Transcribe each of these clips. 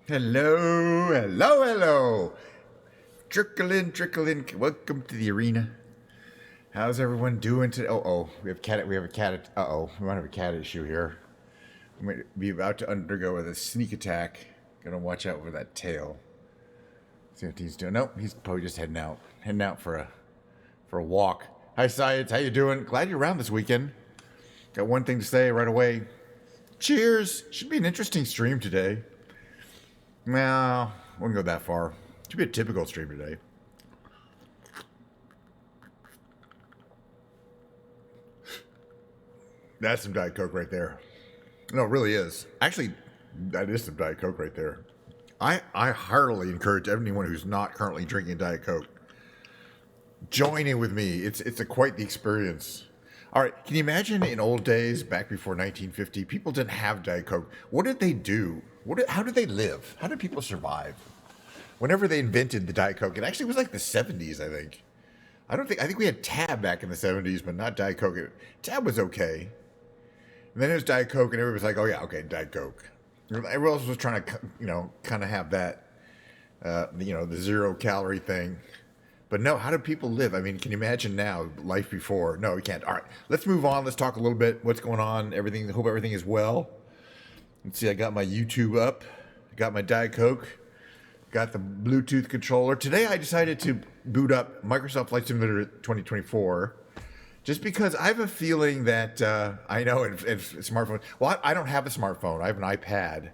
Hello, hello, hello. Trickle in, trickle in. Welcome to the arena. How's everyone doing today? We have cat. We have a cat. We might have a cat issue here. We might be about to undergo a sneak attack. Gotta watch out for that tail. See what he's doing. Nope, he's probably just heading out. Heading out for a walk. Hi, Science. How you doing? Glad you're around this weekend. Got one thing to say right away. Cheers. Should be an interesting stream today. Well, wouldn't go that far. Should be a typical stream today. That's some Diet Coke right there. No, it really is. Actually, that is some Diet Coke right there. I heartily encourage anyone who's not currently drinking Diet Coke, join in with me. It's quite the experience. All right, can you imagine in old days, back before 1950, people didn't have Diet Coke. What did they do? How did they live? How did people survive? Whenever they invented the Diet Coke, it actually was like the 70s, I think. I think we had Tab back in the 70s, but not Diet Coke. Tab was okay. And then it was Diet Coke, and everybody was like, oh yeah, okay, Diet Coke. Everyone else was trying to, kind of have that, the 0-calorie thing. But no, how do people live? I mean, can you imagine now, life before? No, we can't. All right, let's move on. Let's talk a little bit what's going on, everything. Hope everything is well. Let's see, I got my YouTube up. I got my Diet Coke. Got the Bluetooth controller. Today I decided to boot up Microsoft Flight Simulator 2024 just because I have a feeling that, I know in smartphone, well, I don't have a smartphone. I have an iPad,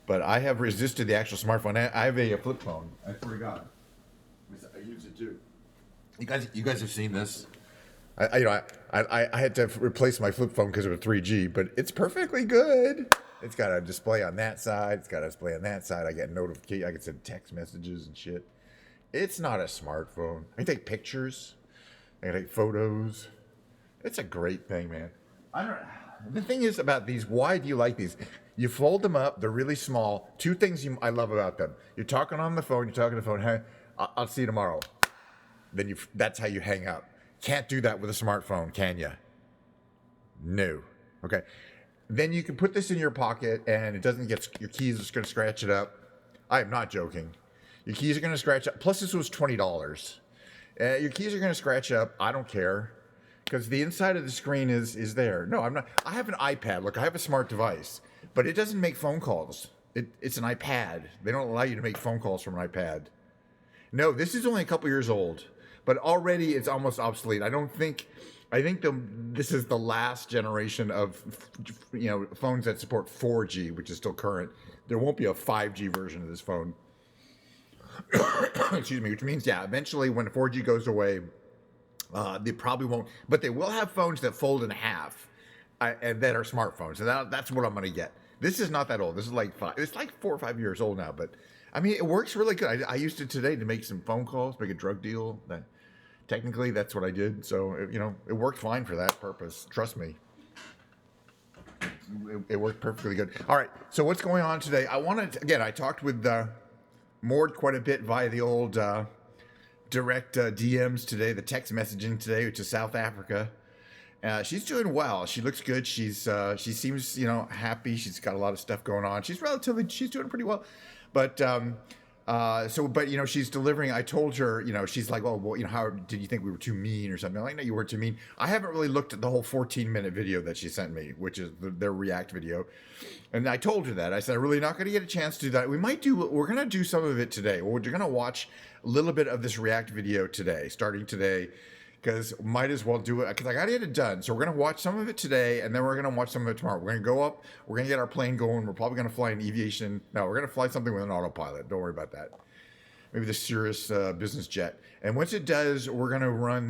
but I have resisted the actual smartphone. I have a flip phone. I swear to God. I use it too. You guys have seen this. I had to replace my flip phone because it was 3G, but it's perfectly good. It's got a display on that side. It's got a display on that side. I get notifications. I can send text messages and shit. It's not a smartphone. I can take pictures. I can take photos. It's a great thing, man. The thing is about these, why do you like these? You fold them up. They're really small. Two things I love about them. You're talking on the phone. You're talking on the phone. Hey, I'll see you tomorrow. Then that's how you hang up. Can't do that with a smartphone, can you? No. Okay. Then you can put this in your pocket and it doesn't get, your keys are going to scratch it up. I am not joking. Your keys are going to scratch up. Plus this was $20. Your keys are going to scratch up. I don't care because the inside of the screen is there. No, I'm not. I have an iPad. Look, I have a smart device, but it doesn't make phone calls. It's an iPad. They don't allow you to make phone calls from an iPad. No, this is only a couple years old, but already it's almost obsolete. I think this is the last generation of phones that support 4G, which is still current. There won't be a 5G version of this phone. Excuse me, which means eventually when 4G goes away, they probably won't, but they will have phones that fold in half and that are smartphones. And that's what I'm going to get. This is not that old. This is it's like 4 or 5 years old now, but I mean, it works really good. I used it today to make some phone calls, make a drug deal. Technically, that's what I did. So, it worked fine for that purpose. Trust me. It worked perfectly good. All right. So what's going on today? I talked with Mord quite a bit via the old direct DMs today, the text messaging today, which is South Africa. She's doing well. She looks good. She seems, happy. She's got a lot of stuff going on. She's doing pretty well. But, she's delivering. I told her, she's like, well, how did you think we were too mean or something? I'm like, no, you weren't too mean. I haven't really looked at the whole 14-minute video that she sent me, which is their React video. And I told her that. I said, I'm really not going to get a chance to do that. We're going to do some of it today. We're going to watch a little bit of this React video today, starting today. Because might as well do it, because I got to get it done. So we're going to watch some of it today, and then we're going to watch some of it tomorrow. We're going to go up, we're going to get our plane going. We're probably going to fly an aviation. No, we're going to fly something with an autopilot. Don't worry about that. Maybe the Cirrus business jet. And once it does, we're going to run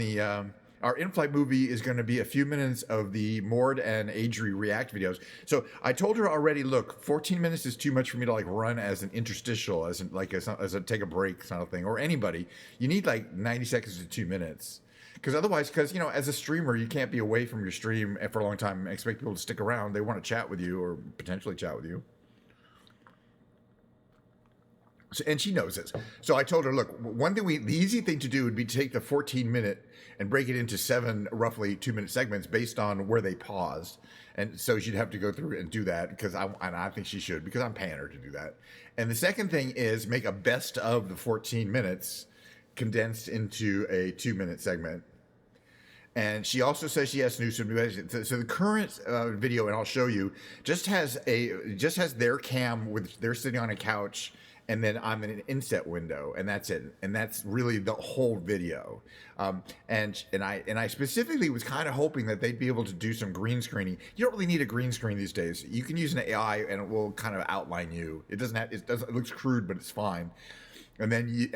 our in-flight movie is going to be a few minutes of the Mord and Adri React videos. So I told her already, look, 14 minutes is too much for me to run as an interstitial, as a take a break kind of thing, or anybody. You need 90 seconds to 2 minutes. Because otherwise, as a streamer, you can't be away from your stream for a long time and expect people to stick around. They want to chat with you or potentially chat with you. So, and she knows this. So I told her, look, one thing the easy thing to do would be to take the 14-minute and break it into 7 roughly 2-minute segments based on where they paused. And so she'd have to go through and do that and I think she should, because I'm paying her to do that. And the second thing is make a best of the 14 minutes condensed into a 2-minute segment. And she also says she has some new editing. So the current video, and I'll show you, just has their cam with they're sitting on a couch, and then I'm in an inset window, and that's it. And that's really the whole video. And I specifically was kind of hoping that they'd be able to do some green screening. You don't really need a green screen these days. You can use an AI, and it will kind of outline you. It looks crude, but it's fine. And then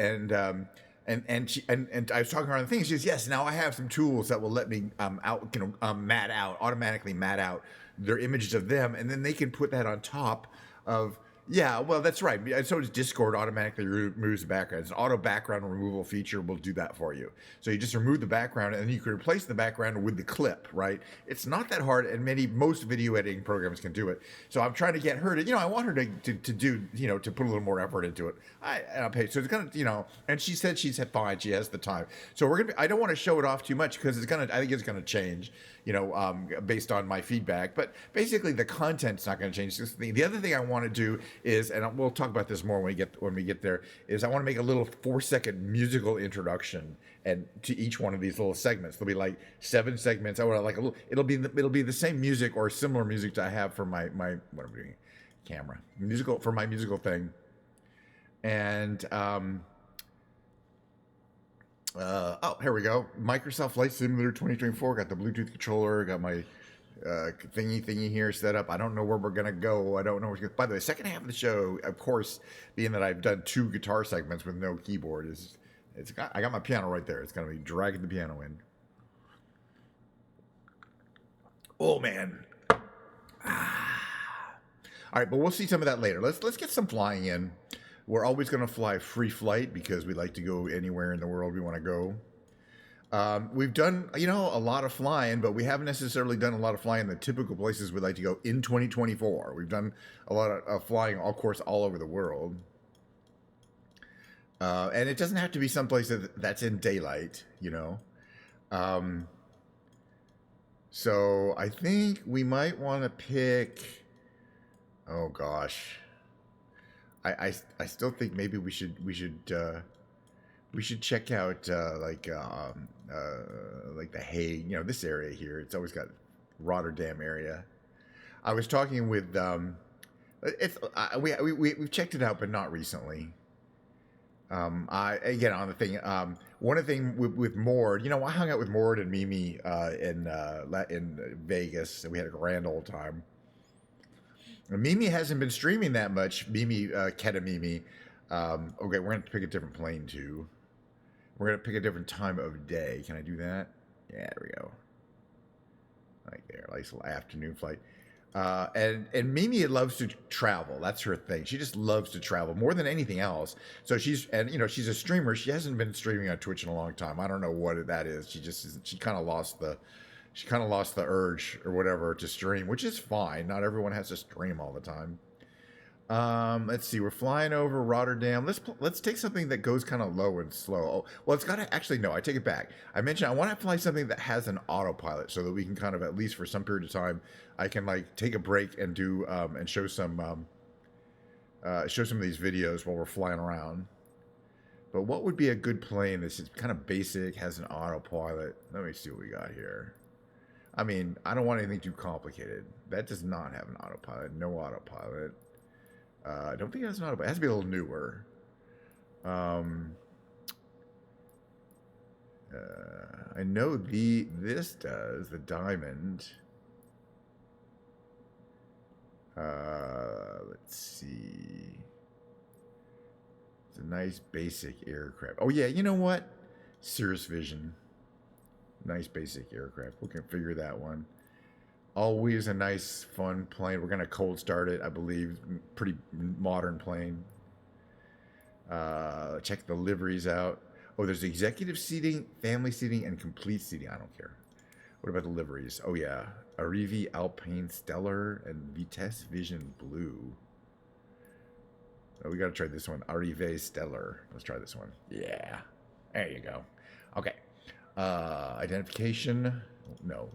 and I was talking around the thing. She says, yes, now I have some tools that will let me automatically mat out their images of them, and then they can put that on top of. Yeah, well, that's right. So does Discord automatically removes the background. It's an auto background removal feature will do that for you. So you just remove the background, and then you can replace the background with the clip, right? It's not that hard, and most video editing programs can do it. So I'm trying to get her to, I want her to do, to put a little more effort into it. I'll pay. So it's gonna, and she said she's fine. She has the time. So I don't want to show it off too much because I think it's gonna change, based on my feedback. But basically, the content's not going to change. The other thing I want to do is, and we'll talk about this more when we get there, is I want to make a little 4-second musical introduction and to each one of these little segments. There'll be like 7 segments. I want to like a little. It'll be the same music or similar music to I have for my what am I doing? Camera musical for my musical thing, and here we go. Microsoft Flight Simulator 2024. Got the Bluetooth controller. Got my thingy here set up. I don't know where we're gonna go. I don't know. By the way, second half of the show, of course, being that I've done 2 guitar segments with no keyboard, I got my piano right there. It's gonna be dragging the piano in. Oh man. All right, but we'll see some of that later. Let's get some flying in. We're always going to fly free flight because we like to go anywhere in the world we want to go. We've done, a lot of flying, but we haven't necessarily done a lot of flying in the typical places we'd like to go in 2024. We've done a lot of flying, of course, all over the world. And it doesn't have to be someplace that's in daylight, So I think we might want to pick, oh gosh. I still think maybe we should check out like the Hague, this area here. It's always got Rotterdam area. I was talking with we've checked it out, but not recently. On the thing, one of the things with Mord, I hung out with Mord and Mimi in Vegas, and we had a grand old time. Mimi hasn't been streaming that much. Keta Mimi. Okay, we're going to pick a different plane, too. We're going to pick a different time of day. Can I do that? Yeah, there we go. Right there. Nice little afternoon flight. And Mimi loves to travel. That's her thing. She just loves to travel more than anything else. So she's a streamer. She hasn't been streaming on Twitch in a long time. I don't know what that is. She kind of lost the urge or whatever to stream, which is fine. Not everyone has to stream all the time. Let's see. We're flying over Rotterdam. Let's take something that goes kind of low and slow. Oh, well, it's got to actually, no, I take it back. I mentioned I want to fly something that has an autopilot so that we can kind of, at least for some period of time, I can like take a break and do, and show some of these videos while we're flying around. But what would be a good plane? This is kind of basic, has an autopilot. Let me see what we got here. I mean, I don't want anything too complicated. That does not have an autopilot. No autopilot. I don't think it has an autopilot. It has to be a little newer. I know this does, the Diamond. Let's see. It's a nice basic aircraft. Oh yeah, you know what? Cirrus Vision. Nice basic aircraft. We can figure that one. Always a nice, fun plane. We're going to cold start it, I believe. Pretty modern plane. Check the liveries out. Oh, there's executive seating, family seating, and complete seating. I don't care. What about the liveries? Oh, yeah. Arrivi Alpine Stellar and Vitesse Vision Blue. Oh, we got to try this one. Arrive Stellar. Let's try this one. Yeah. There you go. Okay. Identification. No.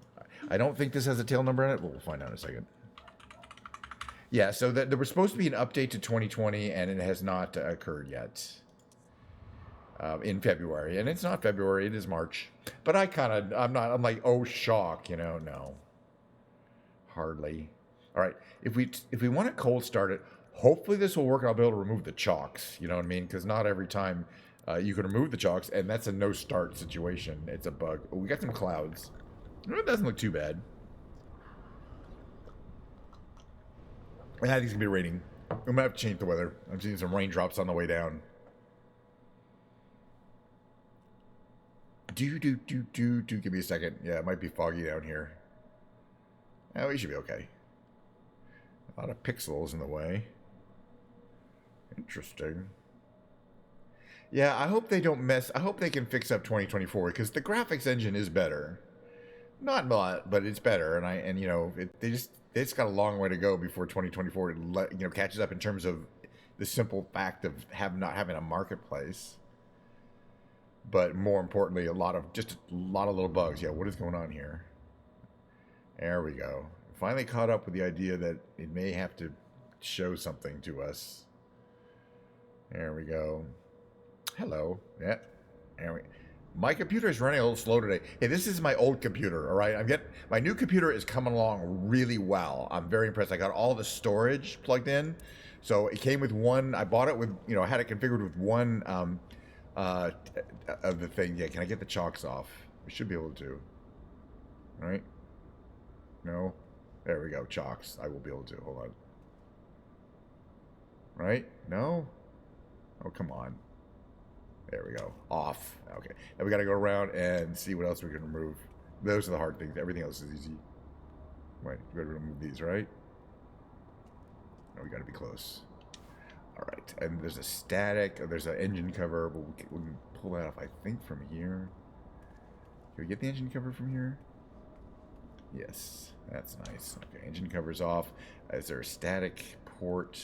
I don't think this has a tail number in it. We'll find out in a second. Yeah, so there was supposed to be an update to 2020, and it has not occurred yet in February. And it's not February, it is March. But I'm like, oh, shock, no. Hardly. All right, if we want to cold start it, hopefully this will work and I'll be able to remove the chocks, you know what I mean? Because not every time you can remove the chocks, and that's a no-start situation. It's a bug. Oh, we got some clouds. It doesn't look too bad. I think it's going to be raining. We might have to change the weather. I'm seeing some raindrops on the way down. Give me a second. Yeah, it might be foggy down here. Oh, we should be okay. A lot of pixels in the way. Interesting. Yeah, I hope they don't mess. I hope they can fix up 2024 because the graphics engine is better. Not a lot, but it's better. And they just got a long way to go before 2024 catches up in terms of the simple fact of not having a marketplace. But more importantly, a lot of little bugs. Yeah, what is going on here? There we go. Finally caught up with the idea that it may have to show something to us. There we go. Hello. Yeah. My computer is running a little slow today. Hey, this is my old computer, all right? My new computer is coming along really well. I'm very impressed. I got all the storage plugged in. So it came with one. I bought it with, I had it configured with one of the thing. Yeah, can I get the chocks off? We should be able to. All right. No. There we go. Chocks. I will be able to. Hold on. Right? No? Oh, come on. There we go. Off. Okay. Now we got to go around and see what else we can remove. Those are the hard things. Everything else is easy. Right. We got to remove these, right? No, we got to be close. All right. And there's a static. There's an engine cover, but we can pull that off, I think, from here. Can we get the engine cover from here? Yes. That's nice. Okay. Engine cover's off. Is there a static port?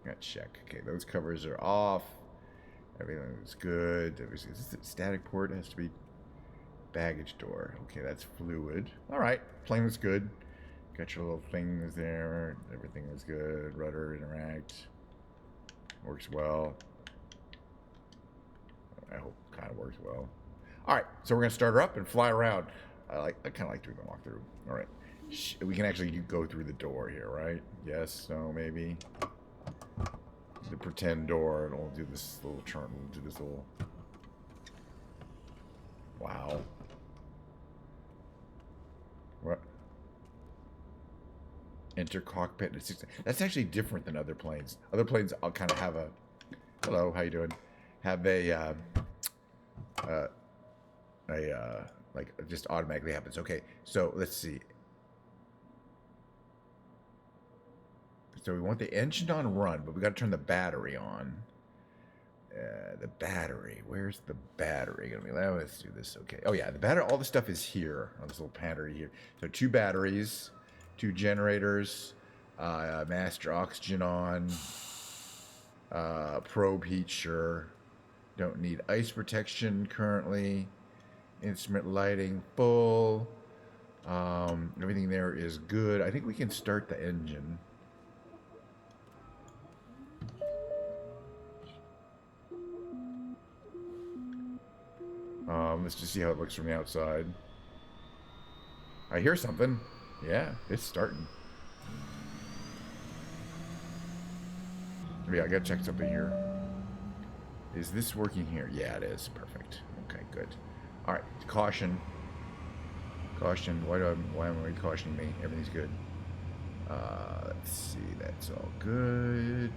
Got to check. Okay. Those covers are off. Everything's good. Is this a static port? It has to be baggage door. Okay, that's fluid. All right, plane was good. Got your little things there. Everything was good. Rudder interact. Works well. I hope kind of works well. All right, so we're gonna start her up and fly around. I kind of like doing the walkthrough. All right, we can actually go through the door here, right? Yes. No. Maybe. The pretend door, and we'll do this little turn. We'll do this little. Wow. What? Enter cockpit. That's actually different than other planes. Other planes, I'll kind of have a. Hello, how you doing? Have a. Like it just automatically happens. Okay, so let's see. So we want the engine on run, but we got to turn the battery on. The battery. Where's the battery gonna be? Let's do this. Okay. Oh yeah, the battery. All the stuff is here on this little battery here. So 2 batteries, 2 generators, master oxygen on, probe heat. Sure. Don't need ice protection currently. Instrument lighting full. Everything there is good. I think we can start the engine. Let's just see how it looks from the outside. I hear something. Yeah, it's starting. Yeah, I gotta check something here. Is this working here? Yeah, it is. Perfect. Okay, good. All right, caution. Caution. Why am I cautioning me? Everything's good. Let's see. That's all good.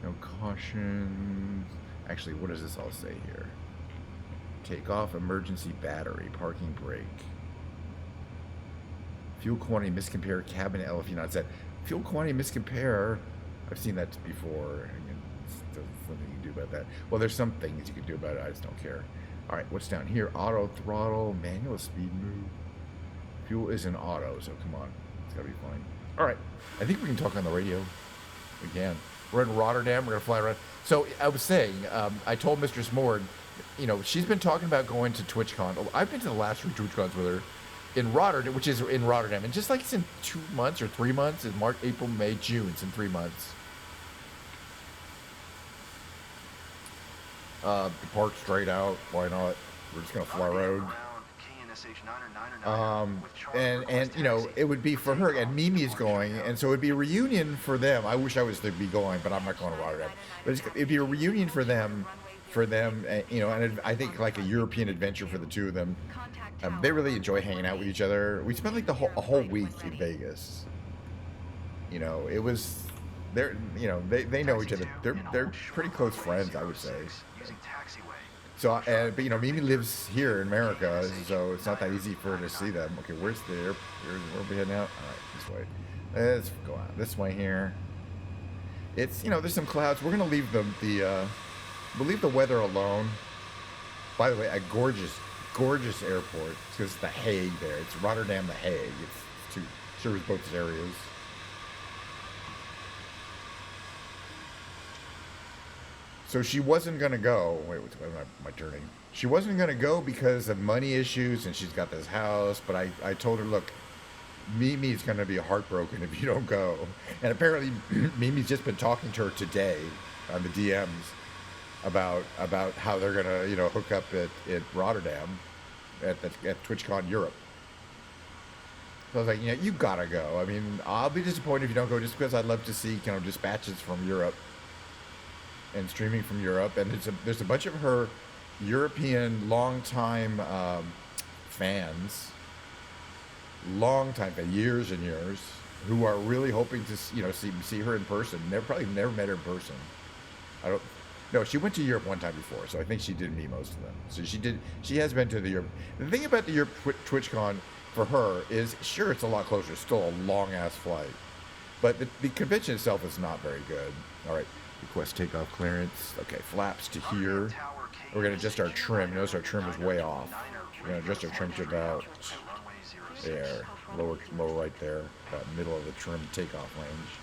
No caution. Actually, what does this all say here? Take off emergency battery, parking brake. Fuel quantity miscompare, cabin LFE not set. Fuel quantity miscompare, I've seen that before. There's nothing you can do about that. Well, there's some things you can do about it, I just don't care. All right, what's down here? Auto throttle, manual speed move. Fuel is in auto, so come on. It's gotta be fine. All right, I think we can talk on the radio again. We're in Rotterdam. We're gonna fly around. So I was saying, I told Mistress Mord, she's been talking about going to TwitchCon. Oh, I've been to the last 3 TwitchCons with her in Rotterdam, which is in Rotterdam, and just like it's in 2 months or 3 months, it's March, April, May, June. It's in 3 months. The park straight out. Why not? We're just gonna fly around. And it would be for her, and Mimi's going, and so it'd be a reunion for them. I wish I was to be going, but I'm not going to Rotterdam. But it'd be a reunion for them, and I think like a European adventure for the two of them. They really enjoy hanging out with each other. We spent like a whole week in Vegas. It was they know each other. They're pretty close friends, I would say. So, but Mimi lives here in America, so it's not that easy for her to see them. Okay, where's the airport? Where are we heading out? All right, this way. Let's go out this way here. It's there's some clouds. We're gonna leave we'll leave the weather alone. By the way, a gorgeous airport because it's the Hague there. It's Rotterdam, the Hague. It's to serves both areas. So she wasn't going to go. Wait, why am I turning? She wasn't going to go because of money issues, and she's got this house. But I told her, look, Mimi's going to be heartbroken if you don't go. And apparently, Mimi's just been talking to her today on the DMs about how they're going to, hook up at Rotterdam at TwitchCon Europe. So I was like, you got to go. I mean, I'll be disappointed if you don't go just because I'd love to see, dispatches from Europe. And streaming from Europe, and there's a bunch of her European longtime fans, years and years, who are really hoping to see her in person. Probably never met her in person. No, she went to Europe one time before, so I think she did meet most of them. So she has been to the Europe. The thing about the Europe TwitchCon for her is, sure, it's a lot closer. It's still a long ass flight, but the convention itself is not very good. All right. Request takeoff clearance. Okay, flaps to here. We're going to adjust our trim. Notice our trim is way off. We're going to adjust our trim to about there. Lower right there. About middle of the trim takeoff range.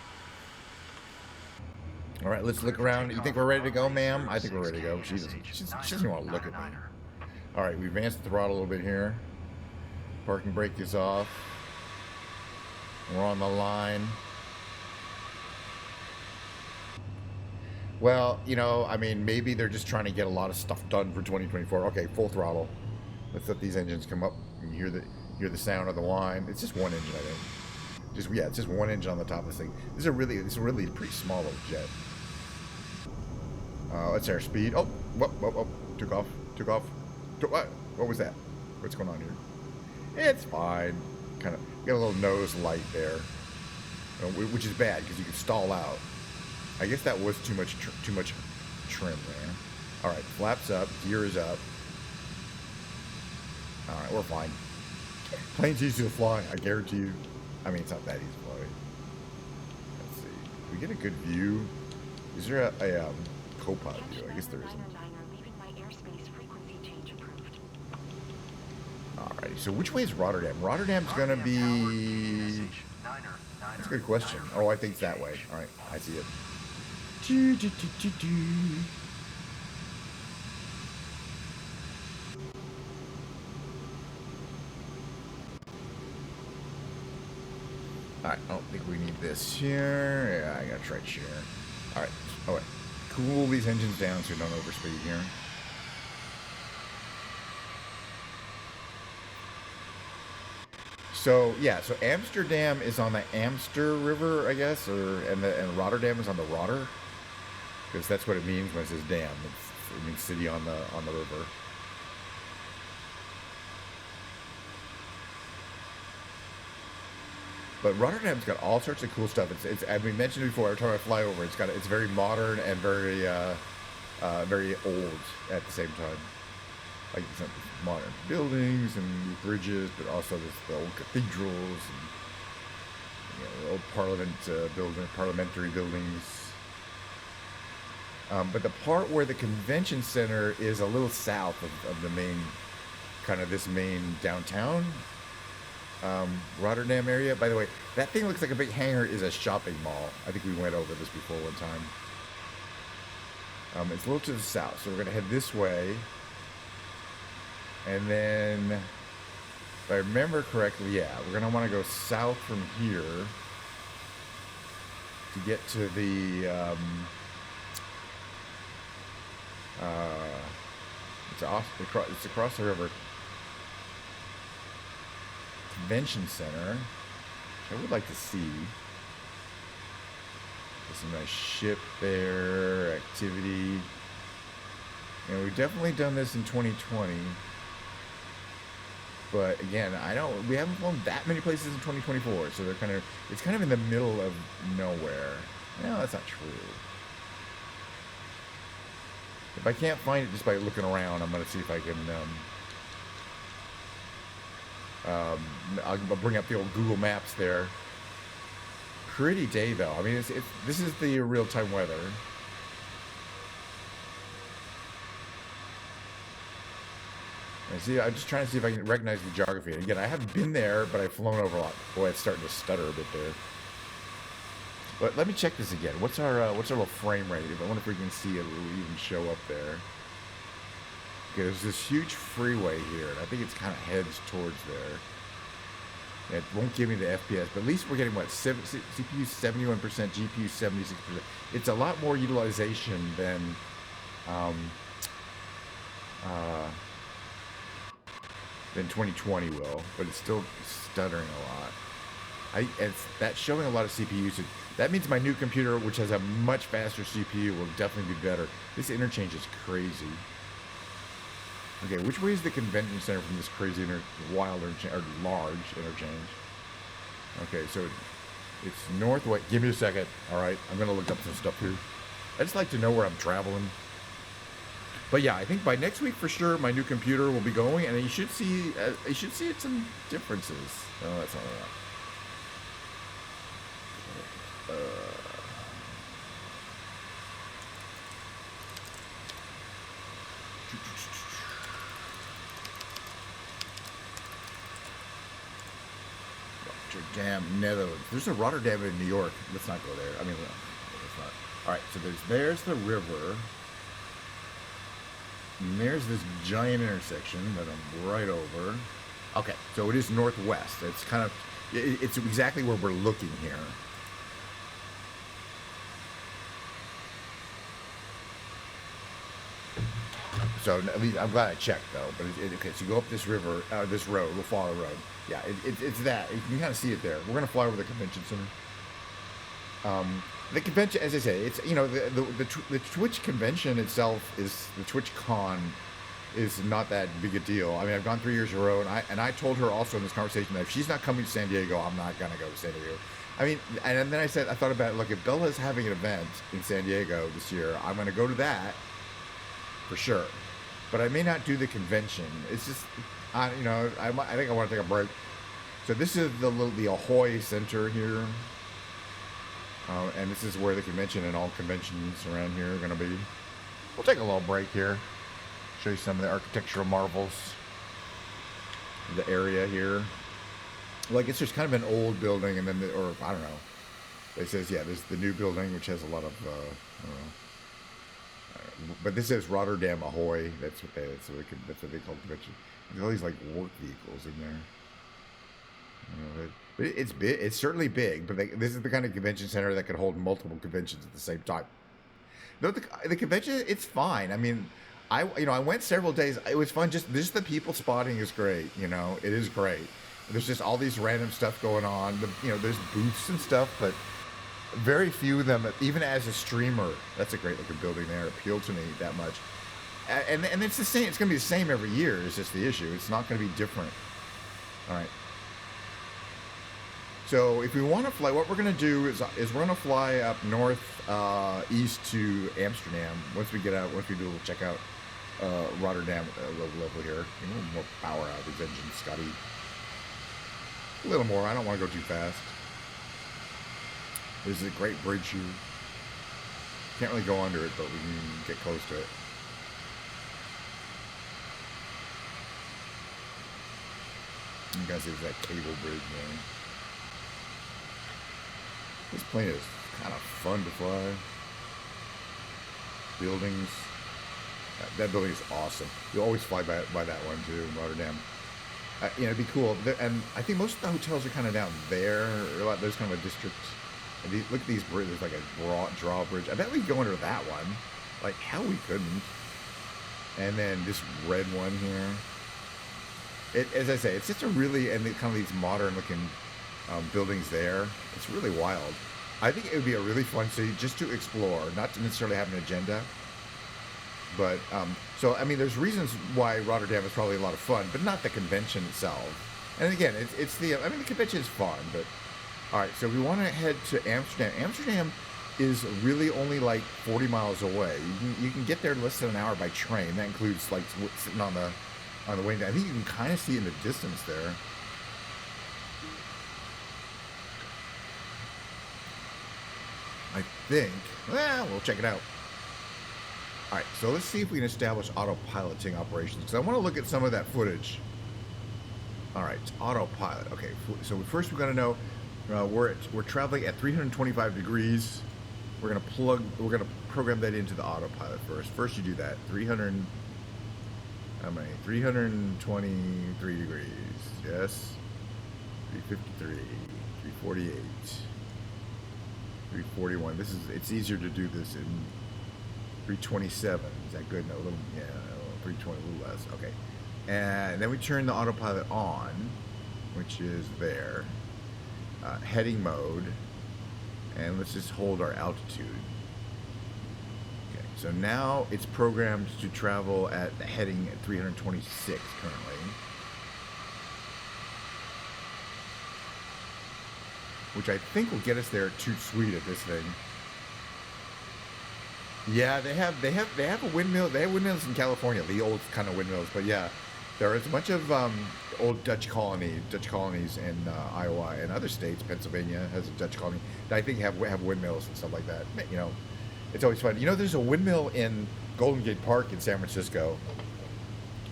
All right, let's look around. You think we're ready to go, ma'am? I think we're ready to go. She doesn't want to look at me. All right, we advanced the throttle a little bit here. Parking brake is off. We're on the line. Well, maybe they're just trying to get a lot of stuff done for 2024. Okay, full throttle. Let's let these engines come up and hear the sound of the whine. It's just one engine, I think. It's just one engine on the top of this thing. This is a really pretty small little jet. Let's airspeed. Oh, whoa, took off. What was that? What's going on here? It's fine. Kind of got a little nose light there, which is bad because you can stall out. I guess that was too much trim there. All right, flaps up, gear is up. All right, we're fine. Plane's easy to fly, I guarantee you. I mean, it's not that easy to fly. Let's see. We get a good view. Is there a co-pilot view? I guess there isn't. All right, so which way is Rotterdam? Rotterdam's gonna be. That's a good question. Oh, I think it's that way. All right, I see it. Alright, I don't think we need this here. Yeah, I gotta try share. Alright, cool these engines down so we don't overspeed here. So Amsterdam is on the Amster River, I guess, and Rotterdam is on the Rotter. Because that's what it means when it says dam. It means city on the river. But Rotterdam's got all sorts of cool stuff. It's as we mentioned before, every time I fly over, it's very modern and very old at the same time. Like some modern buildings and bridges, but also the old cathedrals and the old parliamentary buildings. But the part where the convention center is a little south of the main, kind of this main downtown, Rotterdam area. By the way, that thing looks like a big hangar is a shopping mall. I think we went over this before one time. It's a little to the south, so we're gonna head this way. And then, if I remember correctly, yeah, we're gonna want to go south from here to get to the it's across the river. Convention Center, which I would like to see. There's some nice ship there, activity. And we've definitely done this in 2020. But again, we haven't flown that many places in 2024, so it's kind of in the middle of nowhere. No, that's not true. If I can't find it just by looking around, I'm gonna see if I can, I'll bring up the old Google Maps there. Pretty day though. I mean, this is the real-time weather. And see, I'm just trying to see if I can recognize the geography. And again, I haven't been there, but I've flown over a lot. Boy, it's starting to stutter a bit there. But let me check this again. What's our little frame rate? I wonder if we can see it. Will even show up there? Okay, there's this huge freeway here, and I think it's kind of heads towards there. It won't give me the FPS, but at least we're getting what, CPU 71%, GPU 76%. It's a lot more utilization than 2020 will, but it's still stuttering a lot. That's showing a lot of CPU usage. That means my new computer, which has a much faster CPU, will definitely be better. This interchange is crazy. Okay, which way is the convention center from this crazy large interchange? Okay, so it's northwest. Give me a second. All right, I'm gonna look up some stuff here. I just like to know where I'm traveling. But yeah, I think by next week for sure, my new computer will be going, and you should see some differences. Oh, that's not that. Rotterdam, Netherlands. There's a Rotterdam in New York. Let's not go there. I mean, let's not. All right, so there's the river. And there's this giant intersection that I'm right over. Okay, so it is northwest. It's kind of, it's exactly where we're looking here. So at least I'm glad I checked though. But okay, so you go up this river, this road. We'll follow the road. Yeah, it's that. You can kind of see it there. We're gonna fly over the convention center. The convention, as I say, it's the Twitch convention itself is the Twitch Con is not that big a deal. I mean, I've gone 3 years in a row, and I told her also in this conversation that if she's not coming to San Diego, I'm not gonna go to San Diego. I mean, and then I thought about it. Look, if Bella's having an event in San Diego this year, I'm gonna go to that for sure. But I may not do the convention. It's just, I think I want to take a break. So this is the Ahoy Center here. And this is where the convention and all conventions around here are going to be. We'll take a little break here. Show you some of the architectural marvels of the area here. Like, it's just kind of an old building, and then, or I don't know. It says, yeah, there's the new building, which has a lot of, I don't know. But this says Rotterdam Ahoy. That's what they call convention. There's all these like work vehicles in there. But it's big. It's certainly big. But this is the kind of convention center that could hold multiple conventions at the same time. No, the convention, it's fine. I mean, I went several days. It was fun. Just the people spotting is great. It is great. There's just all these random stuff going on. There's booths and stuff, but very few of them, even as a streamer, that's a great looking building there, appealed to me that much. And it's the same. It's going to be the same every year. Is just the issue. It's not going to be different. All right. So if we want to fly, what we're going to do is we're going to fly up north, east to Amsterdam. Once we do a little check out Rotterdam level here. A little more power out of these engines, Scotty. A little more. I don't want to go too fast. There's a great bridge here. Can't really go under it, but we can get close to it. you can see that cable bridge there. This plane is kind of fun to fly. Buildings. That building is awesome. You always fly by that one too, in Rotterdam. It'd be cool. And I think most of the hotels are kind of down there. There's kind of a district. And look at these bridges. There's like a drawbridge. I bet we could go under that one. Like, hell we couldn't. And then this red one here. As I say, it's just a really, and kind of these modern looking buildings there. It's really wild. I think it would be a really fun city just to explore, not to necessarily have an agenda. But, so, I mean, there's reasons why Rotterdam is probably a lot of fun, but not the convention itself. And again, it's the convention is fun, but, all right, so we want to head to Amsterdam. Amsterdam is really only like 40 miles away. You can get there in less than an hour by train. That includes, like, sitting on the window. I think you can kind of see in the distance there. I think, well, we'll check it out. All right, so let's see if we can establish autopiloting operations, because I want to look at some of that footage. All right, autopilot. Okay, so first we're going to know we're traveling at 325 degrees. We're going to program that into the autopilot first. First you do that. 323 degrees. Yes. 353, 348, 341. It's easier to do this in 327. Is that good? No, a little, yeah, 320, a little less. Okay. And then we turn the autopilot on, which is there. Heading mode. And let's just hold our altitude. Okay, so now it's programmed to travel at the heading at 326 currently. Which I think will get us there toot sweet at this thing. Yeah, they have a windmill. They have windmills in California, the old kind of windmills. But yeah, there is a bunch of old Dutch colonies in Iowa and other states. Pennsylvania has a Dutch colony that I think have windmills and stuff like that. You know, it's always fun. You know, there's a windmill in Golden Gate Park in San Francisco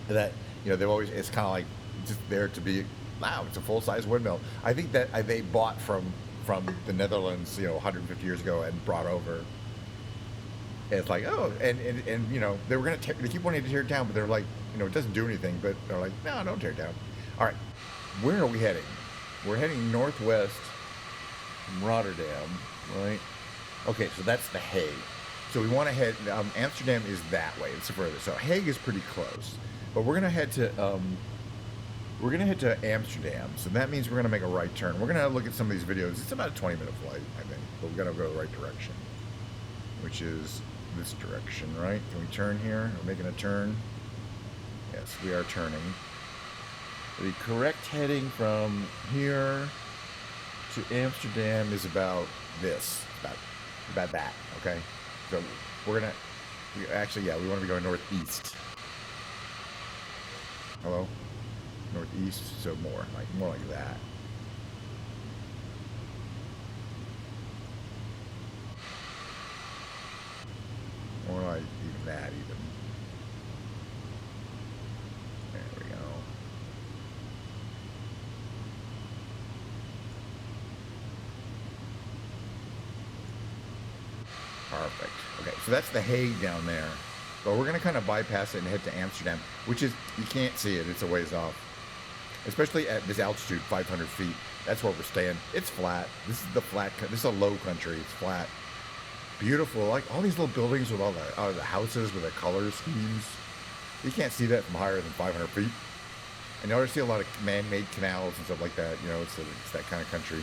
that, you know, it's kind of like just there to be. Wow, it's a full-size windmill. I think that they bought from the Netherlands, you know, 150 years ago and brought over. And it's like, oh, and you know, they keep wanting to tear it down, but they're like, you know, it doesn't do anything. But they're like, no, don't tear it down. All right, where are we heading? We're heading northwest from Rotterdam, right? Okay, so that's The Hague. So we want to head. Amsterdam is that way. It's further. So Hague is pretty close, but we're gonna head to. We're going to head to Amsterdam, so that means we're going to make a right turn. We're going to look at some of these videos. It's about a 20-minute flight, I think, but we've got to go the right direction, which is this direction, right? Can we turn here? We're making a turn. Yes, we are turning. The correct heading from here to Amsterdam is about this, about that, okay? So we're going to, actually, yeah, we want to be going northeast. Hello? Northeast, so more like that. More like even that even. There we go. Perfect. Okay, so that's The Hague down there. But we're gonna kind of bypass it and head to Amsterdam, which is, you can't see it, it's a ways off. Especially at this altitude, 500 feet. That's where we're staying. It's flat. This is a low country. It's flat. Beautiful. Like all these little buildings with all the houses with the color schemes. You can't see that from higher than 500 feet. And you always see a lot of man-made canals and stuff like that. You know, it's that kind of country.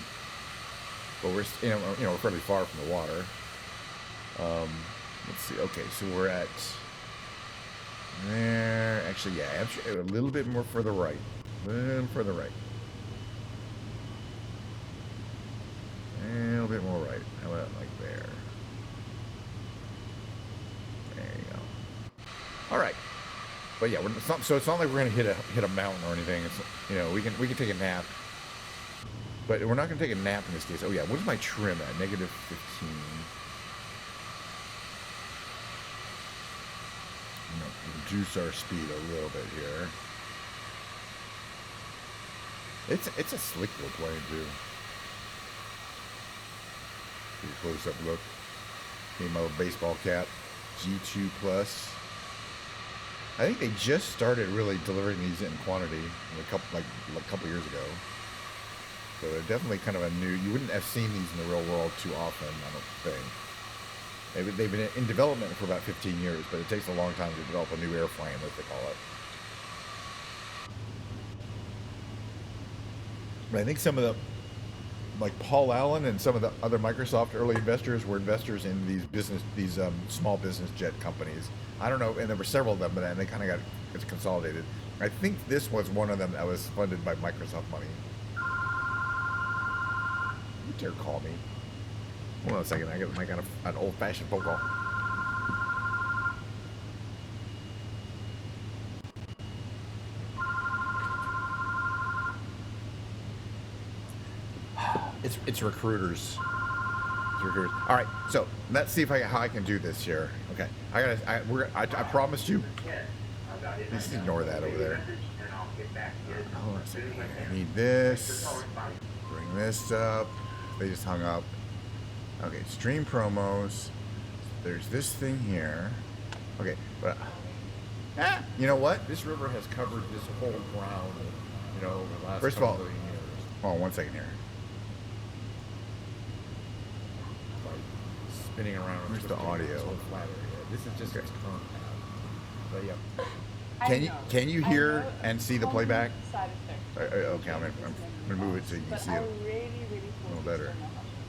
But we're, we're fairly far from the water. Let's see. Okay, so we're at there. Actually, yeah, a little bit more further right. A little further right. A little bit more right. How about like there? There you go. All right. But yeah, so it's not like we're gonna hit a mountain or anything. It's, you know, we can take a nap. But we're not gonna take a nap in this case. Oh yeah, what is my trim at? -15. Reduce our speed a little bit here. It's a slick little plane too. Pretty close up look. Need my little baseball cap. G2 Plus. I think they just started really delivering these in quantity a couple years ago. So they're definitely kind of a new. You wouldn't have seen these in the real world too often, I don't think. They've been in development for about 15 years, but it takes a long time to develop a new airframe, as they call it. But I think some of the, like Paul Allen and some of the other Microsoft early investors were investors in these small business jet companies. I don't know, and there were several of them, but then they kind of got consolidated. I think this was one of them that was funded by Microsoft money. You dare call me? Hold on a second, I got an old-fashioned phone call. It's recruiters. It's recruiters. All right, so let's see how I can do this here. Okay, I promised you. Just ignore that over there. Hold on a second. I need this. Bring this up. They just hung up. Okay, stream promos. There's this thing here. Okay, but you know what? This river has covered this whole ground. You know, over the last first of all, years. Hold on 1 second here. Spinning around. Where's the audio? This is just its current path. But yeah. Can you hear and see the playback? Okay, I'm gonna move it so you can see it a little better.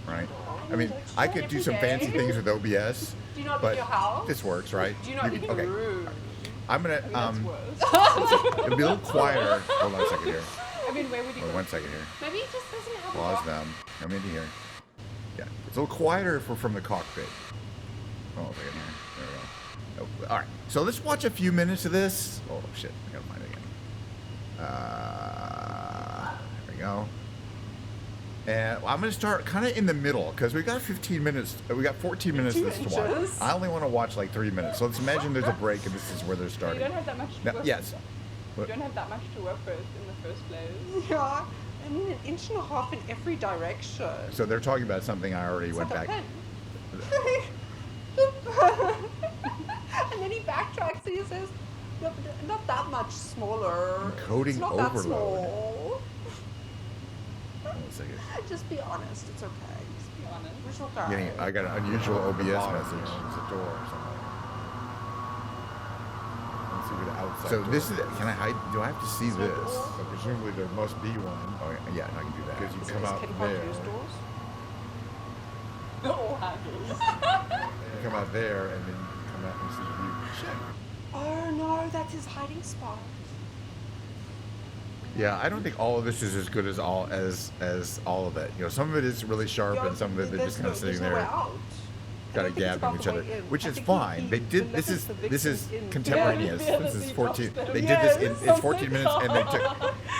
Right? I mean, I could do some fancy things with OBS, but this works, right? Okay. I'm gonna it'll be a little quieter. Hold on a second here. I mean, where would you go? 1 second here. Maybe it just doesn't have Pause them. Come into here. Yeah, it's a little quieter from the cockpit. Oh, second here. There we go. Oh, all right, so let's watch a few minutes of this. Oh shit, I gotta find it again. There we go. And I'm gonna start kind of in the middle because we got 15 minutes. We got 14 minutes of this to watch. I only want to watch like 3 minutes. So let's imagine there's a break and this is where they're starting. You don't have that much to work yes. with. You don't have that much to work with in the first place. Yeah. I mean, 1.5 inches in every direction. So they're talking about something I already went back. And then he backtracks and he says, no, not that much smaller. Encoding it's not overload. That small. Hold on a second. Just be honest. It's okay. Just be honest. We're so Getting, I got an unusual OBS message. It's a door or something. Let's see where the outside. So this is. Can I hide? Do I have to see this? So presumably there must be one. Oh yeah, I can do that. Because you come out there. No handles. You come out there and then you come out and see the view. Shit. Oh no, that's his hiding spot. Yeah, I don't think all of this is as good as all of it. You know, some of it is really sharp, and some of it they're just kind of sitting there, kind of gabbing each other, which is fine. They did this is contemporaneous. This is 14. They did this in 14 minutes,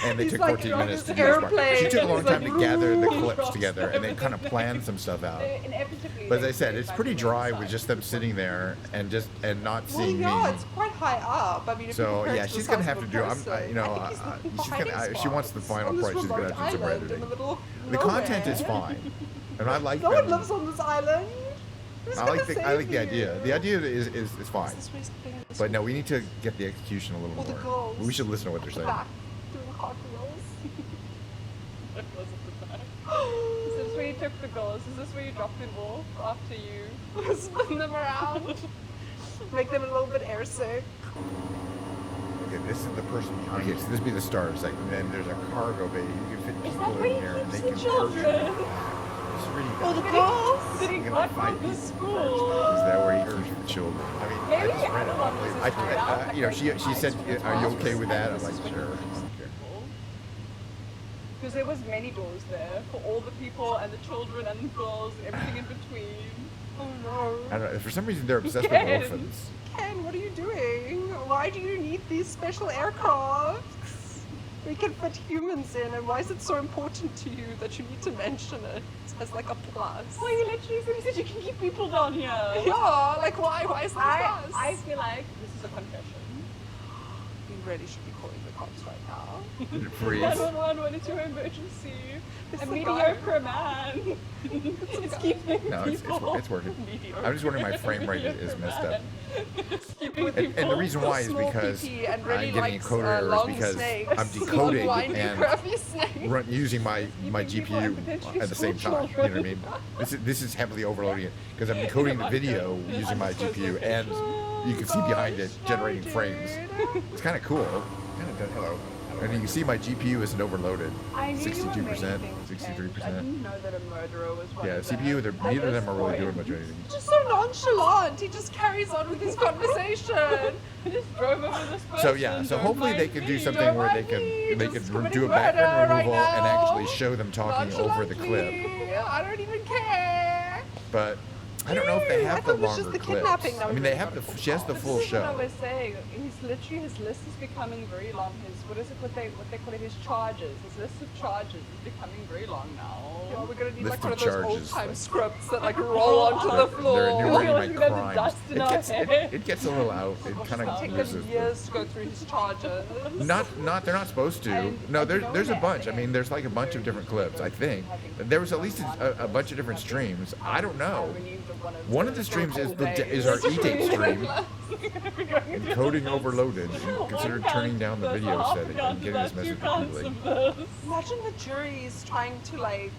and they took 14 minutes to do this. She took a long time to gather the clips together, and then kind of plan some stuff out. But as I said, it's pretty dry with just them sitting there and not seeing me. Yeah, it's quite high up. I mean, so yeah, she's gonna have to do. She wants the final price. She's gonna have to do some editing. The content is fine, and I like. No one lives on this island. I like the idea. The idea is fine. But no, we need to get the execution a little more. We should listen to what they're saying. Doing cartwheels. Is this where you took the girls? Is this where you dropped them off after you spin them around? Make them a little bit airsick. Okay, this is the person behind. Okay, so this would be the start. It's like, and then there's a cargo bay. You can fit people in here, and they can children? Oh, the girls! Did he cut from the school? Is that where he keeps the children? I mean, maybe I just read it. You know, she said, "Are you okay with that?" I'm like, "Sure." Because there was many doors there for all the people and the children and the girls and everything in between. Oh no! I don't know. For some reason, they're obsessed with orphans. Ken, what are you doing? Why do you need these special aircrafts? We can fit humans in, and why is it so important to you that you need to mention it as like a plus? Well, you literally said you can keep people down here. Yeah, like why? Why is that a plus? I feel like this is a confession. really should be calling the cops right now. Freeze. 911, what is your emergency? It's A the mediocre man. It's keeping No, people. it's working. Mediocre. I'm just wondering my frame rate is messed up. It's keeping And people. the reason why is Small because PP and I'm really getting likes, encoder errors long because snakes. I'm decoding Windy, and curvy snakes. using my GPU at the same time. You know what I mean? This is heavily overloading it because I'm decoding the video using my GPU and you can see behind it generating frames. It's kind of cool. Hello. And you can see my GPU isn't overloaded. I knew you were 62%, making things. 63%. I didn't know that a murderer was one Yeah, of them. CPU, At neither of this them are really point. doing much of anything. Just so nonchalant. He just carries on with his conversation. I just drove over this person. So yeah, so don't hopefully they mind can me, do something don't where they mind can me, just do committing a background murder right removal and now. actually show them talking over the clip. Nonchalantly. I don't even care. But I don't know if they I have the thought it was longer just the clips. kidnapping that I mean, we they have really she has the got full This is what I show. was saying. His list is becoming very long. What they call it? His charges. His list of charges is becoming very long now. Yeah, we're gonna need List like one of of those charges, old-time like- scripts that like roll onto the floor. They're enumerating We're my gonna have the crimes. dust in our head. It gets a little out. It kind It'll of take loses. them years to go through his charges. They're not supposed to. And- No, and you know there's a what? bunch. I mean, there's like a bunch of different clips. I think there was at least a bunch of different streams. I don't know. One of the streams is our e-tape stream. Encoding overloaded. And consider turning down the video setting and getting this message repeatedly. Imagine the jury's trying to like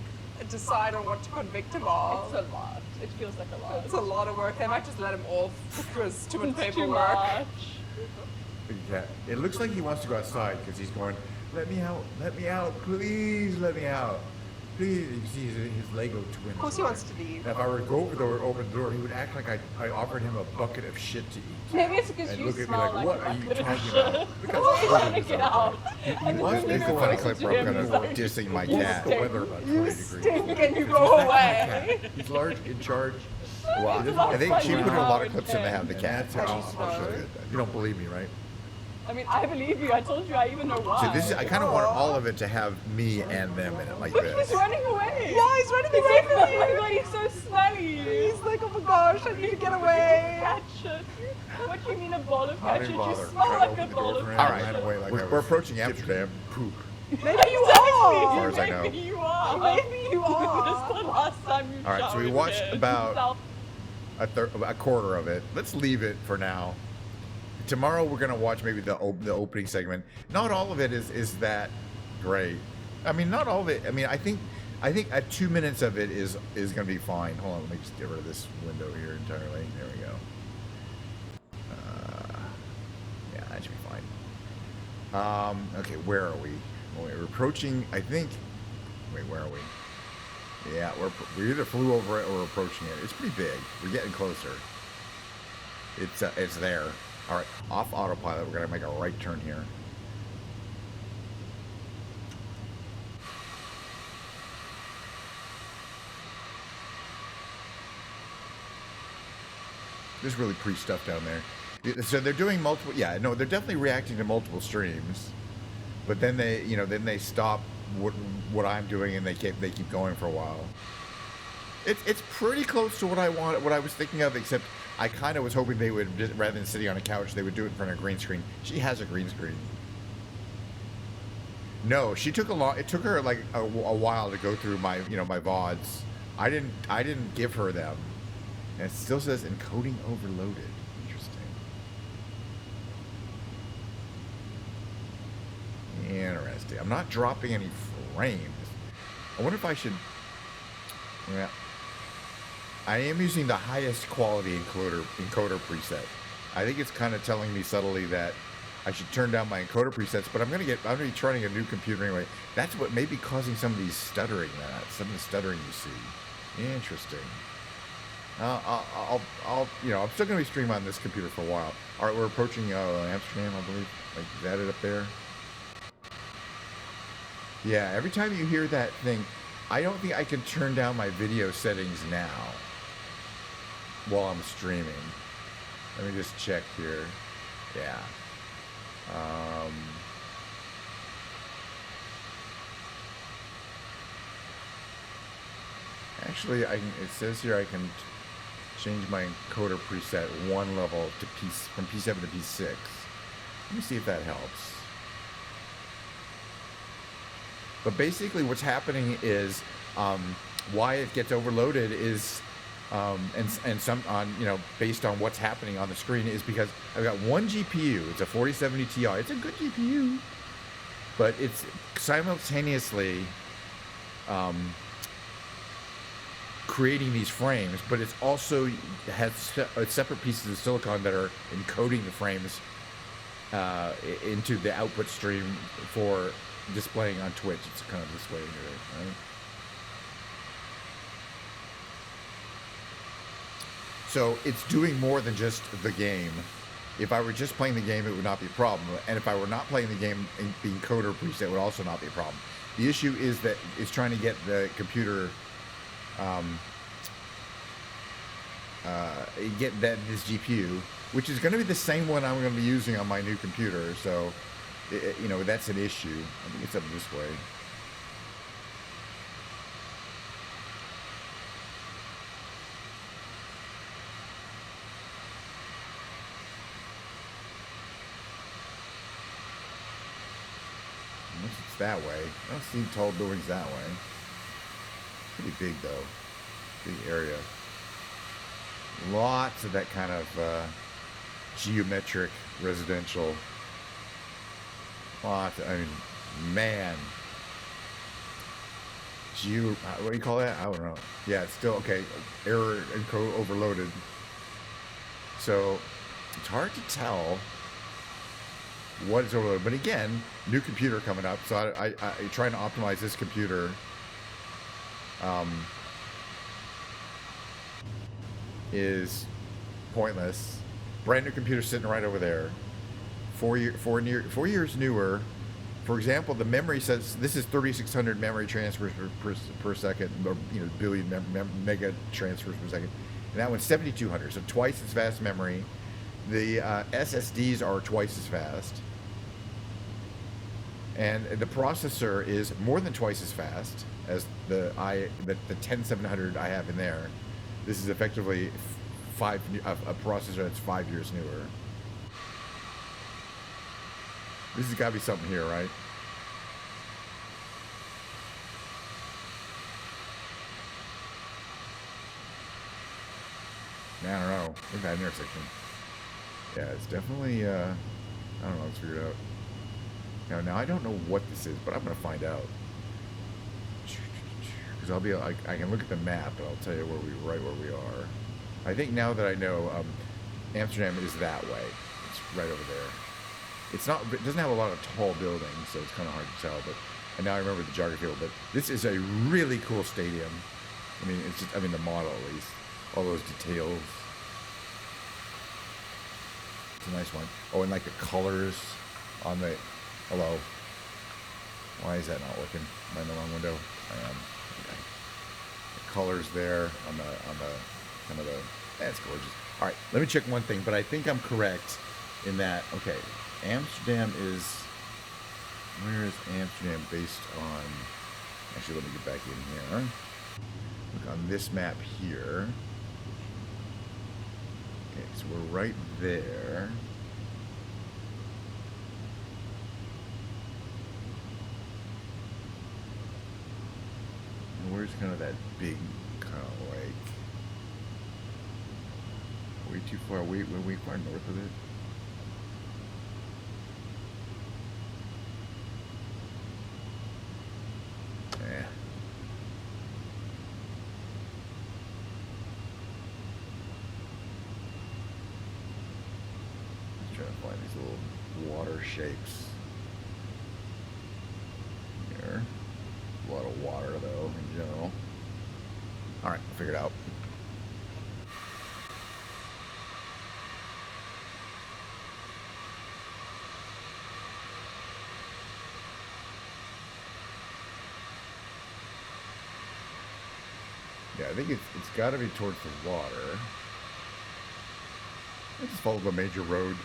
decide on what to convict him of. It's a lot. It feels like a lot. It's a lot of work. They might just let him off because too much It's too paperwork. much. Yeah, it looks like he wants to go outside because he's going, let me out, please let me out. Please, you can see his Lego twin. Of course he wants to leave. Now, if I were to go over there, open the door, he would act like I offered him a bucket of shit to eat. Maybe it's because And you look at me smell like, like what a are you bucket of talking shit. about? Look how He's trying cold to it is get out out. there. And Wants then me you to go funny closer clip to where I'm him, kind he's of like, dissing my "You cat. The stink. weather about You 20 degrees. stink and you He's go that kind of away. cat. He's large, in charge. Wow. I think she put in a lot of clips in to Yeah. have the cat. I I'll just show know. you. You don't believe me, right? I mean, I believe you. I told you I even know why. So this is, I kind of want all of it to have me and them in it like Look, this. he's running away. Yeah, he's running He's away like, from oh my you. god, he's so smelly. He's like, oh my gosh, I need to get away. Cat shit. What do you mean a bowl of I cat shit? didn't You bother. smell Tried to like open a the bowl door of for him cat and shit. ran away like we're approaching Amsterdam. Poop. Maybe you Exactly. are. far as I know. Maybe you are. Maybe you are. This is the last time you All right, so we showered watched here. about a quarter of it. Let's leave it for now. Tomorrow we're gonna watch maybe the opening segment. Not all of it is that great. I mean, not all of it. I mean, I think 2 minutes of it is gonna be fine. Hold on, let me just get rid of this window here entirely. There we go. Yeah, that should be fine. Okay, where are we? Well, we're approaching. I think. Wait, where are we? Yeah, we either flew over it or we're approaching it. It's pretty big. We're getting closer. It's there. All right, off autopilot. We're gonna make a right turn here. There's really pre-stuff down there. So they're doing multiple. Yeah, no, they're definitely reacting to multiple streams, but then they stop what I'm doing and they keep going for a while. It's pretty close to what I was thinking of, except I kind of was hoping they would, rather than sitting on a couch, they would do it in front of a green screen. She has a green screen. No, it took her like a while to go through my VODs. I didn't give her them. And it still says encoding overloaded. Interesting. I'm not dropping any frames. I wonder if I should. Yeah. I am using the highest quality encoder preset. I think it's kind of telling me subtly that I should turn down my encoder presets, but I'm gonna be trying a new computer anyway. That's what may be causing some of these stuttering. Some of the stuttering you see. Interesting. I'm still gonna be streaming on this computer for a while. All right, we're approaching Amsterdam, I believe. Like, is that it up there? Yeah, every time you hear that thing, I don't think I can turn down my video settings now while I'm streaming. Let me just check here. Yeah. Actually, it says here I can change my encoder preset one level to from P7 to P6. Let me see if that helps. But basically what's happening is why it gets overloaded is and some on based on what's happening on the screen is because I've got one GPU. It's a 4070 Ti. It's a good GPU, but it's simultaneously creating these frames, but it's also has separate pieces of silicon that are encoding the frames into the output stream for displaying on Twitch. It's kind of this way here, right? So it's doing more than just the game. If I were just playing the game, it would not be a problem. And if I were not playing the game, the encoder preset would also not be a problem. The issue is that it's trying to get the computer, get this GPU, which is going to be the same one I'm going to be using on my new computer. So, that's an issue. I think it's up this way. Unless it's that way. I don't see tall buildings that way. Pretty big though. Big area. Lots of that kind of geometric residential. Lots. I mean, man. What do you call that? I don't know. Yeah, it's still okay. Error encode overloaded. So it's hard to tell what is overloaded. But again, new computer coming up. So I trying to optimize this computer. Is pointless. Brand new computer sitting right over there. 4 years newer. For example, the memory says this is 3,600 memory transfers per second, or billion mega transfers per second, and that one's 7,200, so twice as fast memory. The SSDs are twice as fast, and the processor is more than twice as fast as the 10700 I have in there. This is effectively a processor that's 5 years newer. This has got to be something here, right? Man, I don't know. Look at that intersection. Yeah, it's definitely, I don't know, let's figure it out. Now I don't know what this is, but I'm going to find out. Because I can look at the map, and I'll tell you right where we are. I think now that I know, Amsterdam is that way. It's right over there. It doesn't have a lot of tall buildings, so it's kind of hard to tell. And now I remember the geography a little bit. This is a really cool stadium. I mean, the model at least. All those details. It's a nice one. Oh, and like the colors on the. Hello. Why is that not working? Am I in the wrong window? I am. Okay. The colors there on the kind of the. That's gorgeous. All right, let me check one thing, but I think I'm correct in that. Okay. Amsterdam is, where is Amsterdam based on? Actually, let me get back in here. Look on this map here. Okay, so we're right there. And where's kind of that big kind of like way too far, way far north of it? Find these little water shapes here. A lot of water though in general. All right, figure it out. Yeah, I think it's got to be towards the water. I just followed a major road.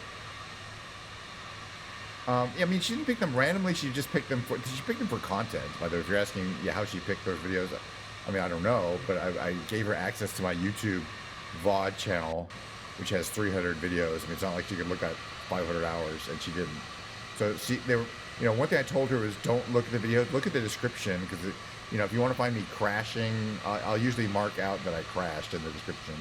I mean, she didn't pick them randomly. She just picked them for. She picked them for content. By the way, if you're asking how she picked those videos, I mean, I don't know, but I gave her access to my YouTube VOD channel, which has 300 videos. I mean, it's not like she could look at 500 hours, and she didn't. So they were, you know, one thing I told her was don't look at the video, look at the description, because you know, if you want to find me crashing, I'll usually mark out that I crashed in the description.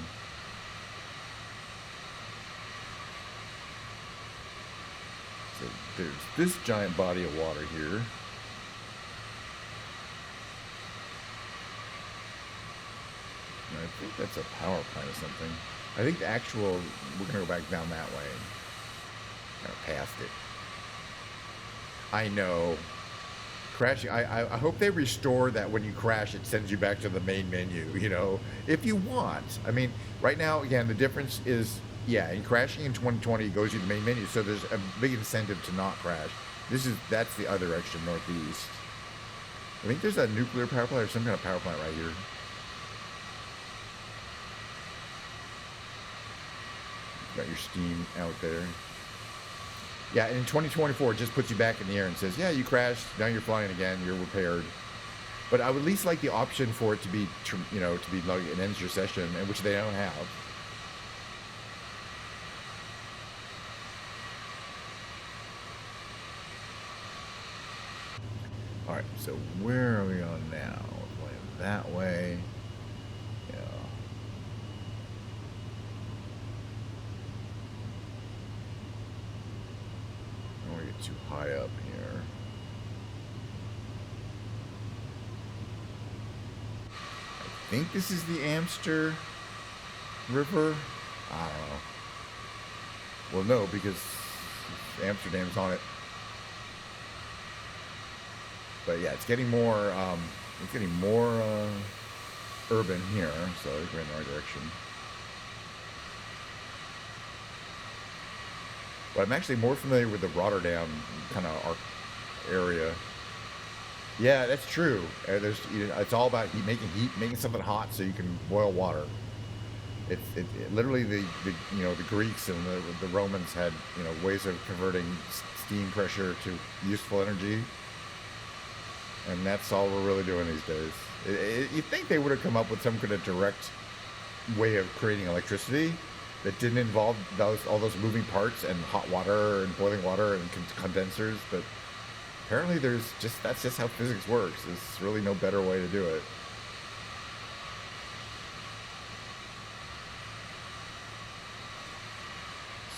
So there's this giant body of water here. And I think that's a power plant or something. I think the actual, we're going to go back down that way. Kind of past it. I know. Crashing, I hope they restore that when you crash, it sends you back to the main menu, you know, if you want. I mean, right now, again, the difference is, yeah, in crashing in 2020, it goes you to the main menu, so there's a big incentive to not crash. That's the other direction, northeast. I think there's a nuclear power plant or some kind of power plant right here. Got your steam out there. Yeah, and in 2024, it just puts you back in the air and says, yeah, you crashed, now you're flying again, you're repaired. But I would at least like the option for it to be, you know, to be like it ends your session, and which they don't have. All right, so where are we on now? We're going that way. Yeah. I don't want to get too high up here. I think this is the Amster River. I don't know. Well, no, because Amsterdam's on it. But yeah, it's getting more urban here, so we're in the right direction. But I'm actually more familiar with the Rotterdam kind of area. Yeah, that's true. It's all about making something hot so you can boil water. It literally the Greeks and the Romans had, you know, ways of converting steam pressure to useful energy. And that's all we're really doing these days. You'd think they would have come up with some kind of direct way of creating electricity that didn't involve all those moving parts and hot water and boiling water and condensers, but apparently that's just how physics works. There's really no better way to do it.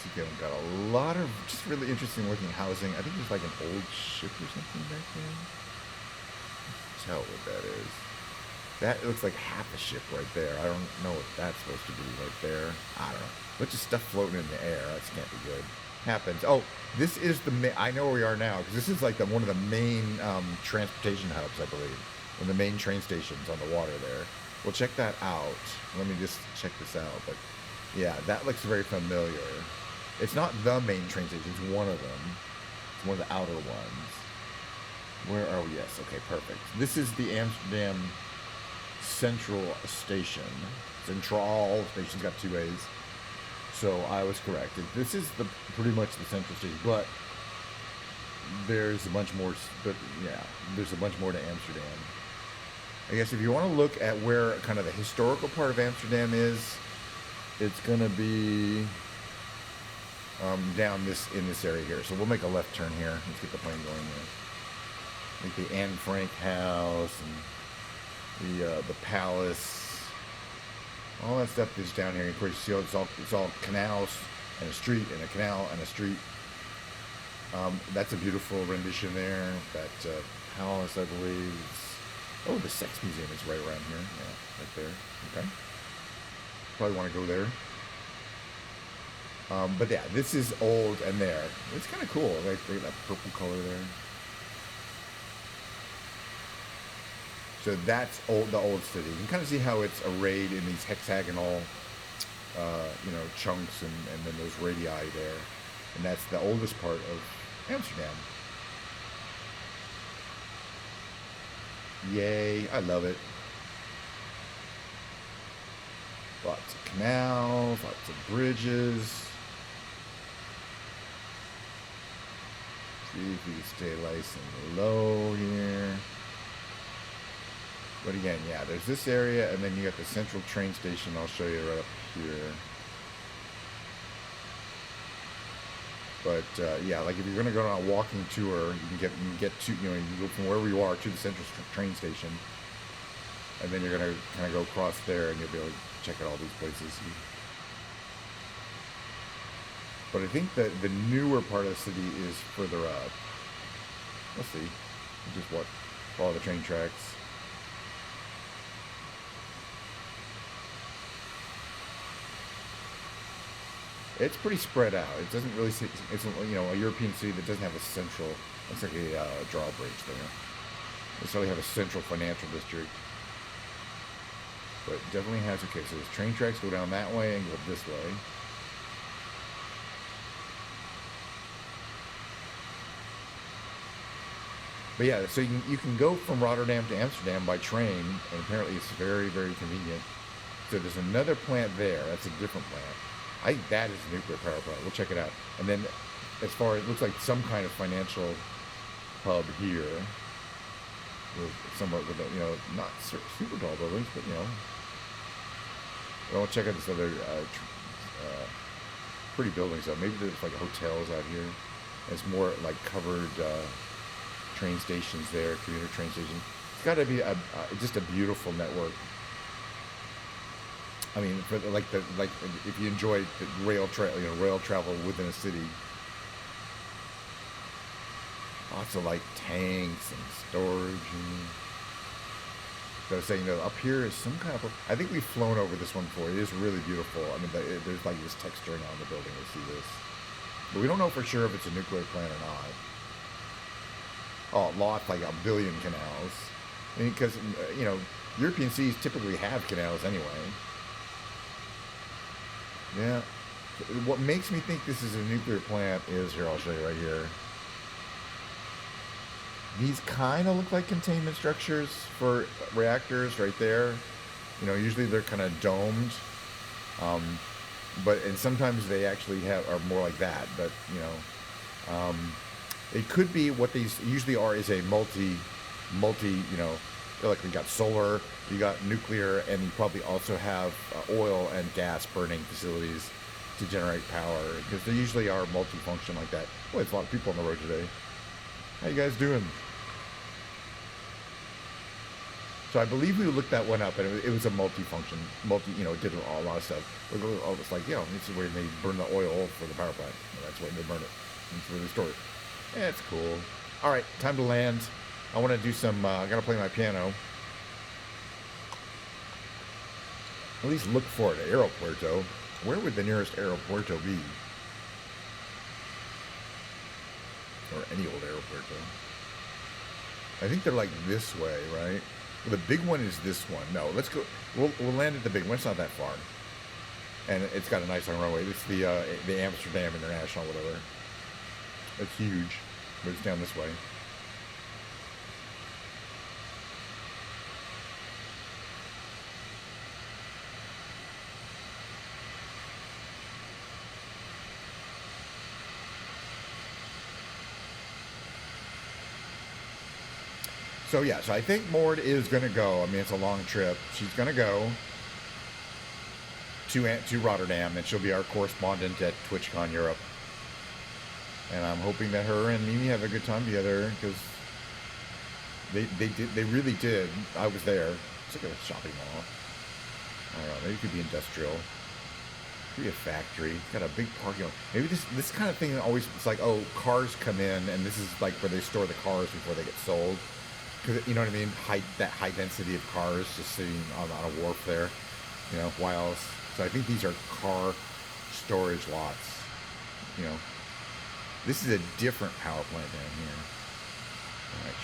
So again, we've got a lot of just really interesting looking housing. I think there's like an old ship or something back there. Tell what that is. That looks like half a ship right there. I don't know what that's supposed to be right there. I don't know. Bunch of stuff floating in the air. That can't be good. Happens. Oh, this is I know where we are now, because this is like one of the main transportation hubs, I believe. One of the main train stations on the water there. Well, check that out. Let me just check this out. But yeah, that looks very familiar. It's not the main train station. It's one of them. It's one of the outer ones. Where are we? Yes, okay, perfect. This is the Amsterdam Central Station. Central Station's got two A's. So I was correct. This is pretty much the Central Station, but there's a bunch more. But yeah, there's a bunch more to Amsterdam. I guess if you want to look at where kind of the historical part of Amsterdam is, it's gonna be down in this area here. So we'll make a left turn here. Let's get the plane going here. Like the Anne Frank house and the palace, all that stuff is down here. Of course, you see it's all canals and a street and a canal and a street. That's a beautiful rendition there. That palace, I believe. Oh, the Sex Museum is right around here. Yeah, right there. Okay. Probably want to go there. But yeah, this is old and there. It's kind of cool. Like that purple color there. So that's the old city. You can kind of see how it's arrayed in these hexagonal, chunks and then those radii there. And that's the oldest part of Amsterdam. Yay, I love it. Lots of canals, lots of bridges. See if we can stay nice and low here. But again, yeah, there's this area, and then you got the central train station. I'll show you right up here. But yeah, like if you're gonna go on a walking tour, you can get to, you know, you can go from wherever you are to the central train station, and then you're gonna kind of go across there, and you'll be able to check out all these places. But I think that the newer part of the city is further up. Let's see. Just what? Follow the train tracks. It's pretty spread out. It doesn't really see, it's, you know, a European city that doesn't have a central, it's like a drawbridge there. They certainly have a central financial district. But it definitely has, okay, so there's train tracks go down that way and go this way. But yeah, so you can go from Rotterdam to Amsterdam by train, and apparently it's very, very convenient. So there's another plant there. That's a different plant. I think that is a nuclear power plant. We'll check it out. And then, as far as it looks like some kind of financial hub here, somewhat with, you know, not super tall buildings, but you know. We'll check out this other pretty buildings though. Maybe there's like hotels out here. It's more like covered train stations there, commuter train stations. It's got to be just a beautiful network. I mean, for like if you enjoy the rail travel within a city, lots of like tanks and storage. And so I was saying that up here is some kind of. I think we've flown over this one before. It is really beautiful. I mean, there's like this texturing on the building. You see this, but we don't know for sure if it's a nuclear plant or not. Oh, lots like a billion canals. I mean, because you know, European cities typically have canals anyway. Yeah. What makes me think this is a nuclear plant is, here, I'll show you right here. These kind of look like containment structures for reactors right there. You know, usually they're kind of domed. And sometimes they actually are more like that. But, you know, it could be what these usually are is a multi, you know, like we got solar, you got nuclear, and you probably also have oil and gas burning facilities to generate power, because they usually are multifunction like that. Boy, there's a lot of people on the road today. How you guys doing? So I believe we looked that one up, and it was a multifunction, you know, it did a lot of stuff. It was like, you know, this is where they burn the oil for the power plant. That's where they burn it. That's where they store it. Yeah, it's cool. All right, time to land. I want to do some, I got to play my piano. At least look for it. Aeropuerto. Where would the nearest aeropuerto be? Or any old aeropuerto. I think they're like this way, right? Well, the big one is this one. No, let's go. We'll land at the big one. It's not that far. And it's got a nice long runway. It's the Amsterdam International, whatever. It's huge. But it's down this way. So yeah, so I think Mord is going to go. I mean, it's a long trip. She's going to go to Rotterdam, and she'll be our correspondent at TwitchCon Europe. And I'm hoping that her and Mimi have a good time together, because they really did. I was there. It's like a shopping mall. I don't know. Maybe it could be industrial. It could be a factory. It's got a big parking lot. Maybe this kind of thing always. It's like, oh, cars come in, and this is like where they store the cars before they get sold. Because, you know what I mean? That high density of cars just sitting on a wharf there, you know, while. So I think these are car storage lots, you know. This is a different power plant down here. All right,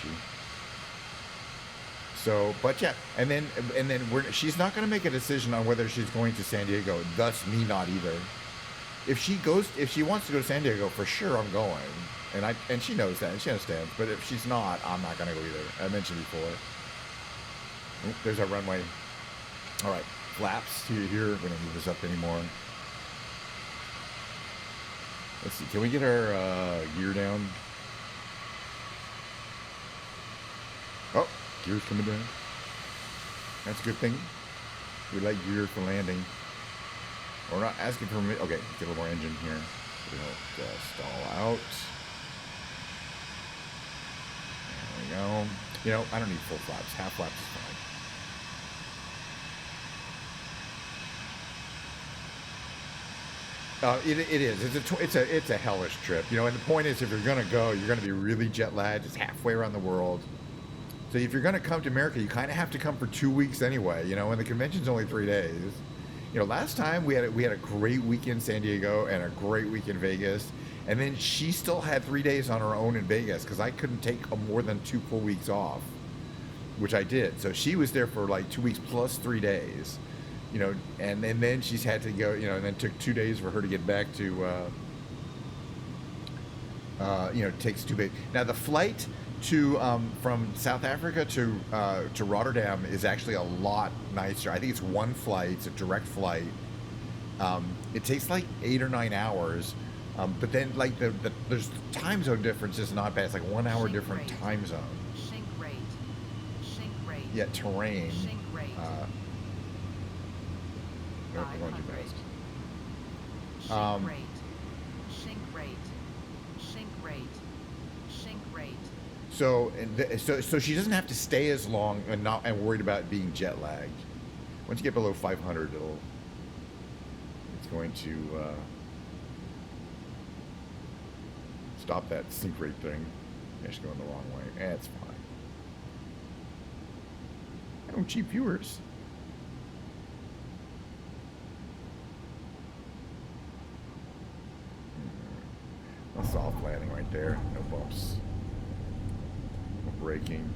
So, but yeah, and then she's not going to make a decision on whether she's going to San Diego. Thus, me not either. If she wants to go to San Diego, for sure I'm going. And she knows that, and she understands. But if she's not, I'm not going to go either. I mentioned before. Oh, there's our runway. All right, flaps here. We don't move this up anymore. Let's see. Can we get our gear down? Oh, gear's coming down. That's a good thing. We like gear for landing. We're not asking for. Okay, get a little more engine here. We don't stall out. There we go. You know, I don't need full flaps. Half flaps is fine. It is. It's a hellish trip, you know. And the point is, if you're gonna go, you're gonna be really jet lagged. It's halfway around the world. So if you're gonna come to America, you kind of have to come for 2 weeks anyway, you know. And the convention's only 3 days. You know, last time we had a great week in San Diego and a great week in Vegas, and then she still had 3 days on her own in Vegas because I couldn't take more than 2 full weeks off, which I did. So she was there for like 2 weeks plus 3 days. You know, and then she's had to go, you know, and then it took 2 days for her to get back to, you know, it takes 2 days. Now, the flight to, from South Africa to Rotterdam is actually a lot nicer. I think it's one flight, it's a direct flight. It takes like 8 or 9 hours, but then like there's time zone difference is not bad. It's like 1 hour different time zone. Sink rate. Yeah, terrain. Sink rate. No, we're going too 500. fast. Sink rate. So she doesn't have to stay as long and worried about being jet lagged. Once you get below 500, it's going to stop that sink rate thing. Yeah, she's going the wrong way. It's fine. I don't cheap viewers. A soft landing right there. No bumps. No braking.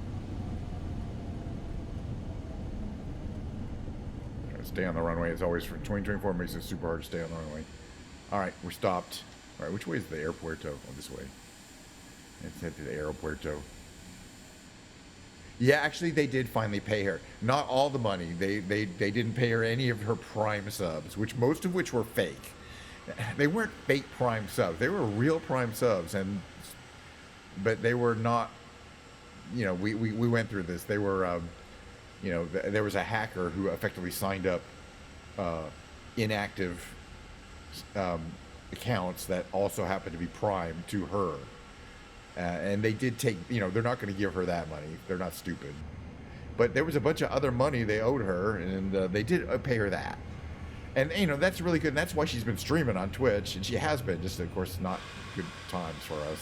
Trying to stay on the runway. It's always for 2024 makes it super hard to stay on the runway. Alright, we're stopped. Alright, which way is the airpuerto? Oh, this way. Let's head to the aeropuerto. Yeah, actually, they did finally pay her. Not all the money. They didn't pay her any of her Prime subs, most of which were fake. They weren't fake Prime subs. They were real Prime subs, but they were not. You know, we went through this. They were, you know, there was a hacker who effectively signed up inactive accounts that also happened to be Prime to her, and they did take. You know, they're not going to give her that money. They're not stupid. But there was a bunch of other money they owed her, and they did pay her that. And, you know, that's really good. And that's why she's been streaming on Twitch. And she has been, just, of course, not good times for us.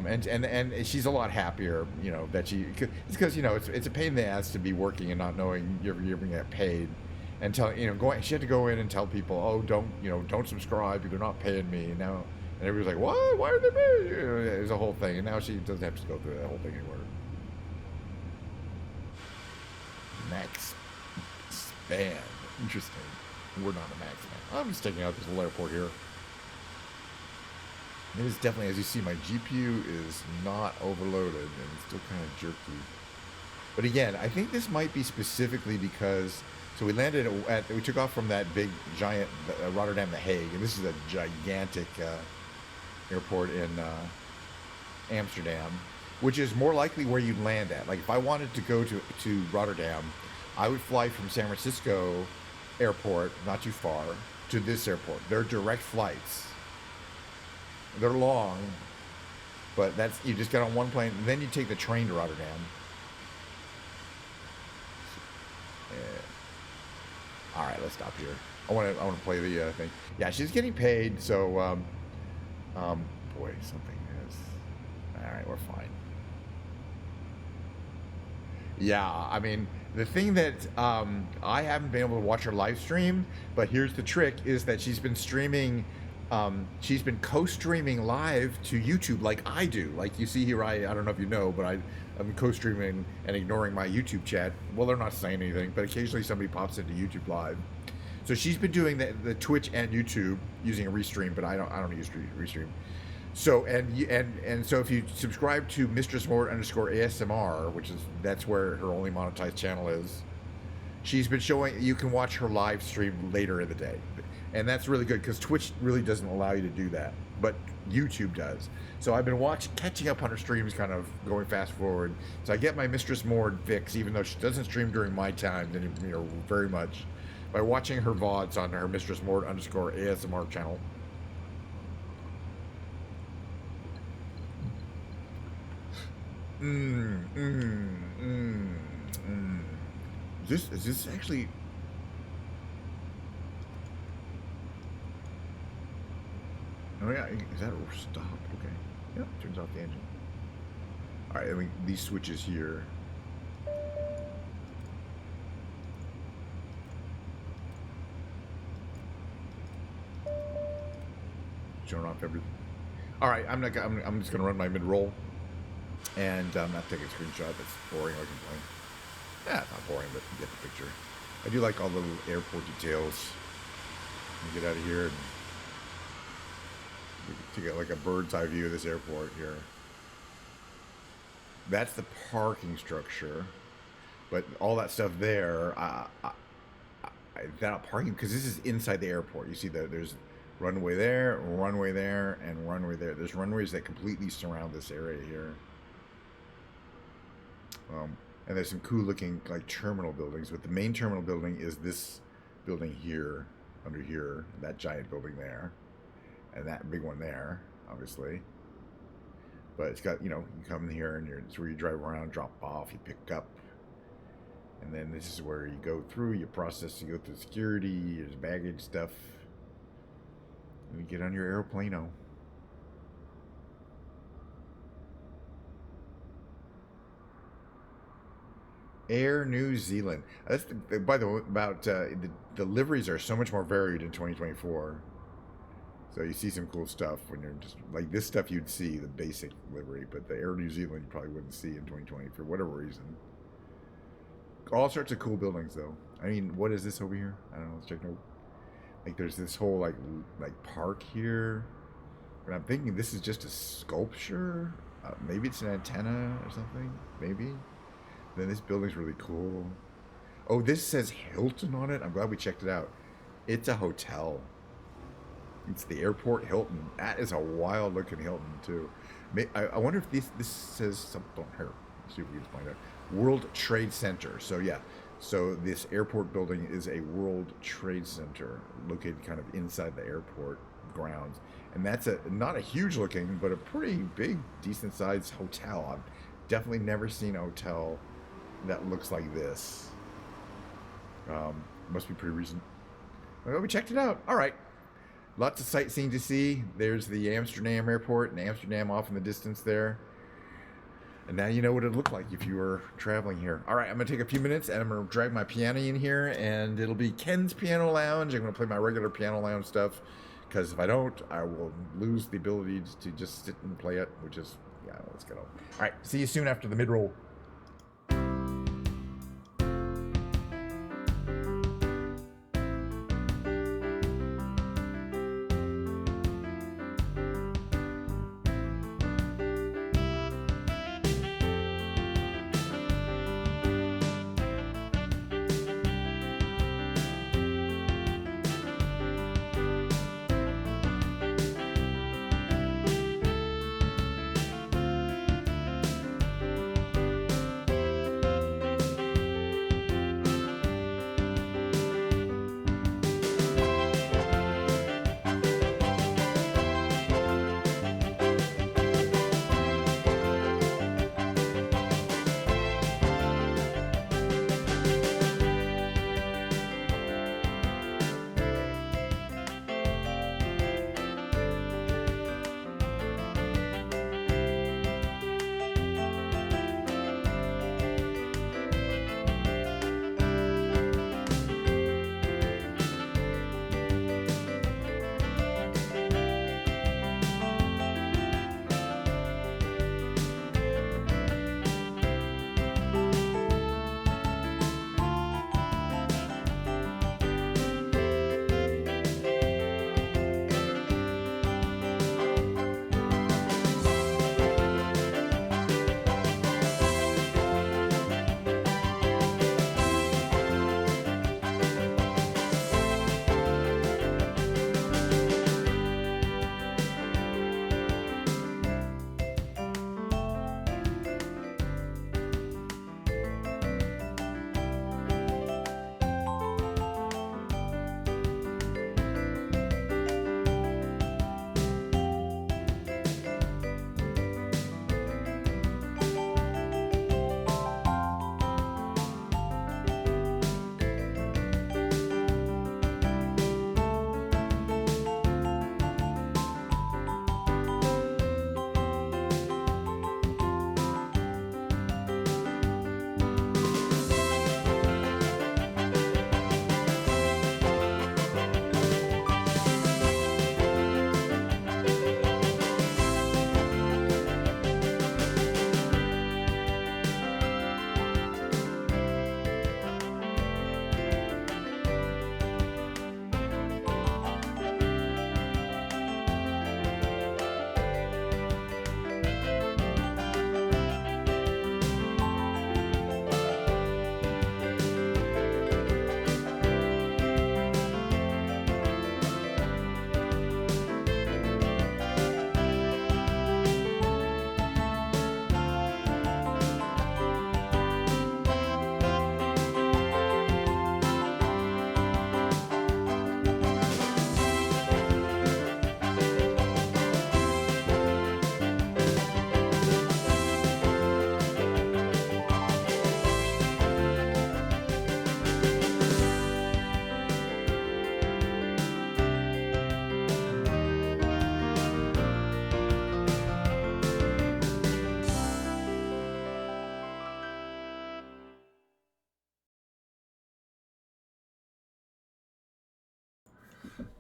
And she's a lot happier, you know, that it's because, you know, it's a pain in the ass to be working and not knowing you're going to get paid. And she had to go in and tell people, oh, don't subscribe. They're not paying me. And everybody's like, what? Why are they paying you? It was a whole thing. And now she doesn't have to go through that whole thing anymore. Next. Band. Interesting. We're not a max band. I'm just taking out this little airport here. It is definitely, as you see, my GPU is not overloaded and it's still kind of jerky. But again, I think this might be specifically because, so we landed we took off from that big, giant Rotterdam The Hague, and this is a gigantic airport in Amsterdam, which is more likely where you'd land at. Like if I wanted to go to Rotterdam, I would fly from San Francisco airport, not too far, to this airport. They're direct flights. They're long, but you just get on one plane, and then you take the train to Rotterdam. All right, let's stop here. I want to play the thing. Yeah, she's getting paid, so boy, something is. All right, we're fine. Yeah, I mean, the thing that I haven't been able to watch her live stream, but here's the trick, is that she's been streaming, she's been co-streaming live to YouTube like I do. Like you see here, I don't know if you know, but I'm co-streaming and ignoring my YouTube chat. Well, they're not saying anything, but occasionally somebody pops into YouTube live. So she's been doing the Twitch and YouTube using a Restream, but I don't use Restream. So and so if you subscribe to Mistress Mort _ASMR, that's where her only monetized channel is, she's been showing, you can watch her live stream later in the day, and that's really good because Twitch really doesn't allow you to do that, but YouTube does. So I've been catching up on her streams, kind of going fast forward. So I get my Mistress Mort fix, even though she doesn't stream during my time, very much. by watching her VODs on her Mistress Mort _ ASMR channel. Is this actually? Oh yeah, is that a stop? Okay. Yep, turns off the engine. All right, I mean these switches here. Showing off everything. All right, I'm just gonna run my mid roll, and I'm not taking a screenshot. That's boring. I can play. Yeah, it's not boring, but you get the picture. I do like all the little airport details. Let me get out of here and to get like a bird's eye view of this airport here. That's the parking structure, but all that stuff there, that not parking because this is inside the airport. You see there's runway there, and runway there. There's runways that completely surround this area here. And there's some cool looking like terminal buildings, but the main terminal building is this building here, under here, that giant building there, and that big one there, obviously. But it's got, you come in here and it's where you drive around, drop off, you pick up, and then this is where you go through, you process, you go through security, there's baggage stuff, and you get on your aeroplano. Air New Zealand. That's by the way, about the liveries are so much more varied in 2024. So you see some cool stuff when you're just like this stuff you'd see the basic livery, but the Air New Zealand you probably wouldn't see in 2020 for whatever reason. All sorts of cool buildings though. I mean, what is this over here? I don't know. Let's check it out. Like there's this whole like park here, and I'm thinking this is just a sculpture. Maybe it's an antenna or something. Maybe. Then this building's really cool. Oh, this says Hilton on it. I'm glad we checked it out. It's a hotel. It's the airport Hilton. That is a wild looking Hilton too. I wonder if this says something here. Let's see if we can find out. World Trade Center. So yeah. So this airport building is a World Trade Center located kind of inside the airport grounds. And that's not a huge looking, but a pretty big, decent sized hotel. I've definitely never seen a hotel that looks like this. Must be pretty recent. Well, we checked it out. All right. Lots of sightseeing to see. There's the Amsterdam airport and Amsterdam off in the distance there. And now you know what it looked like if you were traveling here. All right, I'm going to take a few minutes and I'm going to drag my piano in here, and it'll be Ken's Piano Lounge. I'm going to play my regular Piano Lounge stuff, because if I don't, I will lose the ability to just sit and play it, which is, yeah, let's go. All right, see you soon after the mid-roll.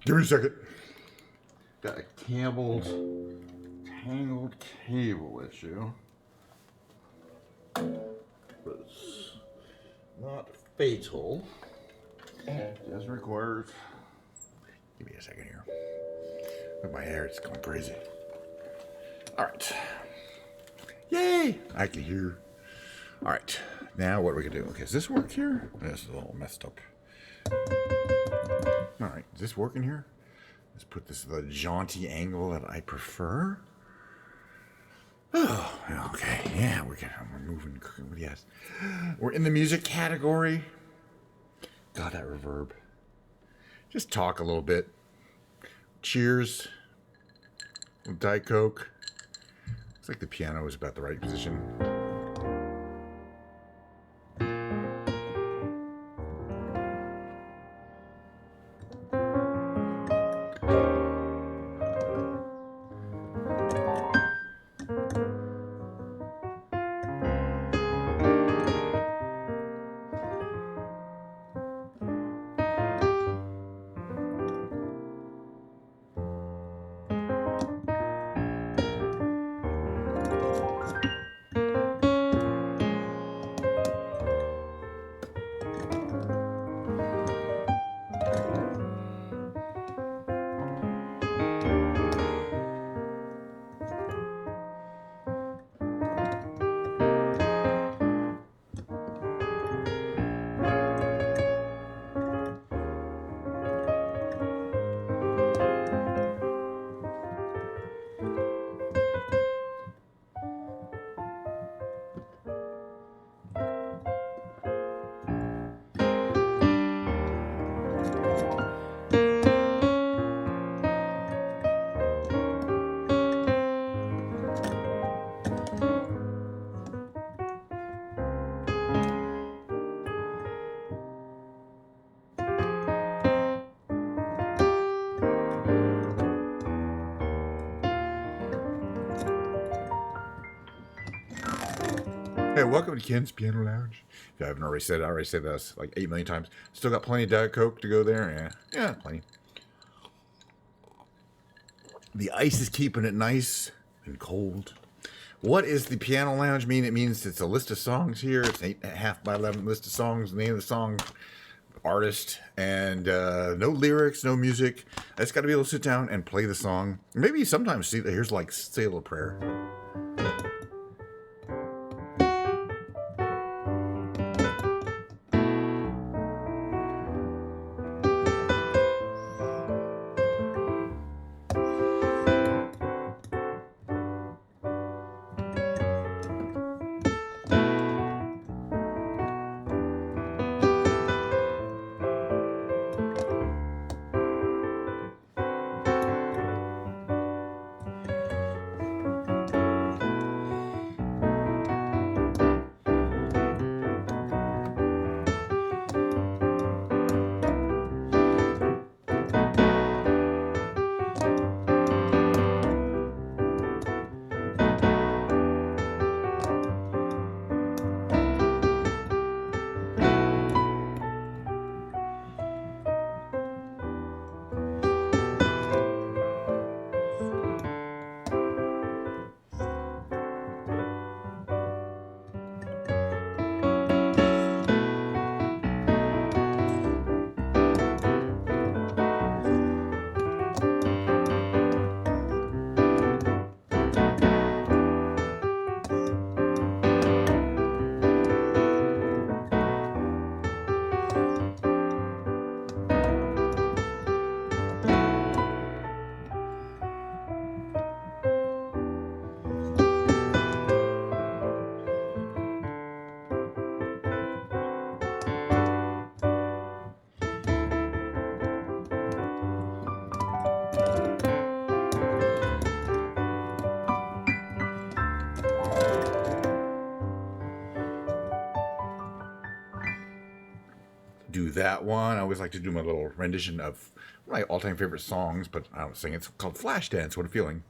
Give me a second. Got a tangled cable issue. But it's not fatal. Just requires. Give me a second here. Look, my hair is going crazy. All right. Yay! I can hear. All right. Now what are we gonna do? Okay, does this work here? This is a little messed up. All right, is this working here? Let's put this at the jaunty angle that I prefer. Oh, okay. Yeah, we're moving. Yes, we're in the music category. God, that reverb. Just talk a little bit. Cheers. Diet Coke. Looks like the piano is about the right position. Hey, welcome to Ken's Piano Lounge. If you haven't already said it, I already said this like 8 million times. Still got plenty of Diet Coke to go there. Yeah, plenty. The ice is keeping it nice and cold. What does the Piano Lounge mean? It means it's a list of songs here. It's an 8.5 by 11 list of songs. The name of the song, artist, and no lyrics, no music. I just got to be able to sit down and play the song. Maybe sometimes see that here's like say a little prayer. Do that one. I always like to do my little rendition of my all-time favorite songs, but I don't sing. It's called Flashdance. What a feeling.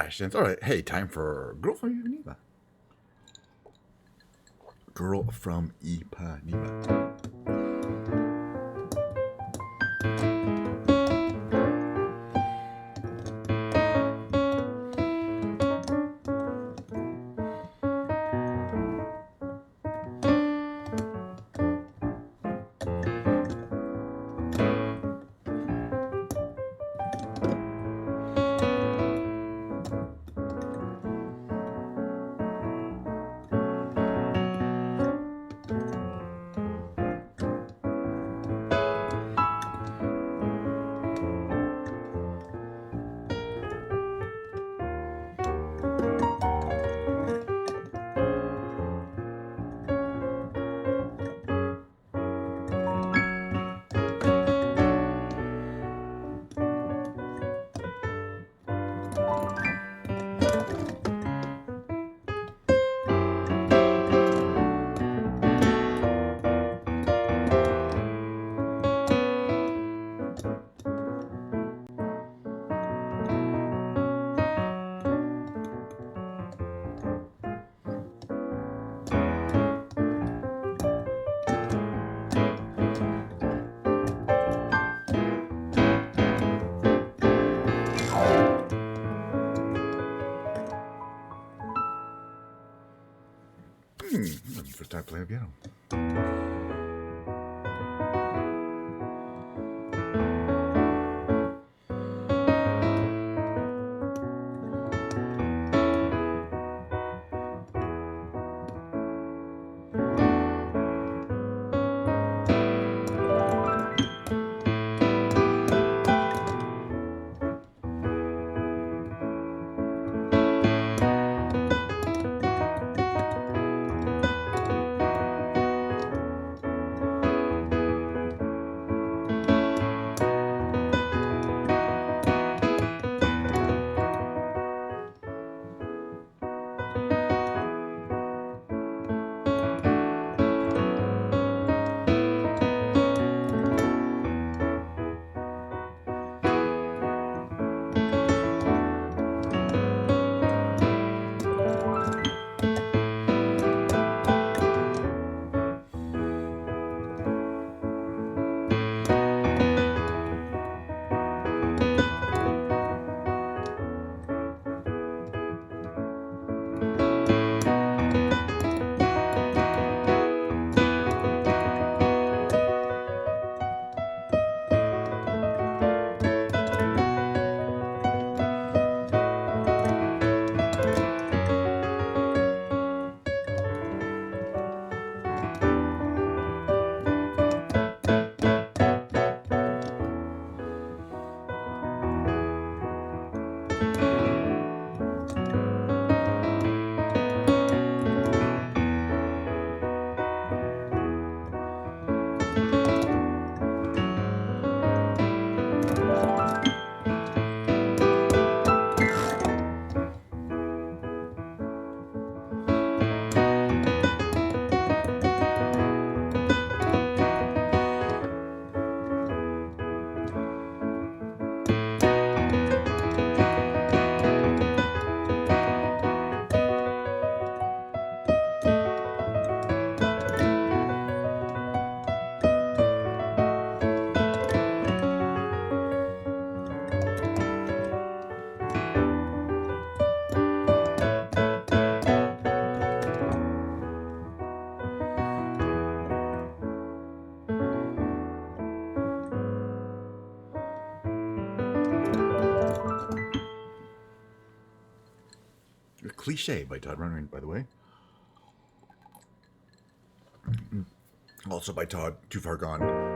questions. All right. Hey, time for Girl from Ipanema. Girl from Ipanema. First time playing piano. Cliche by Todd Rundgren, by the way. Also by Todd, Too Far Gone.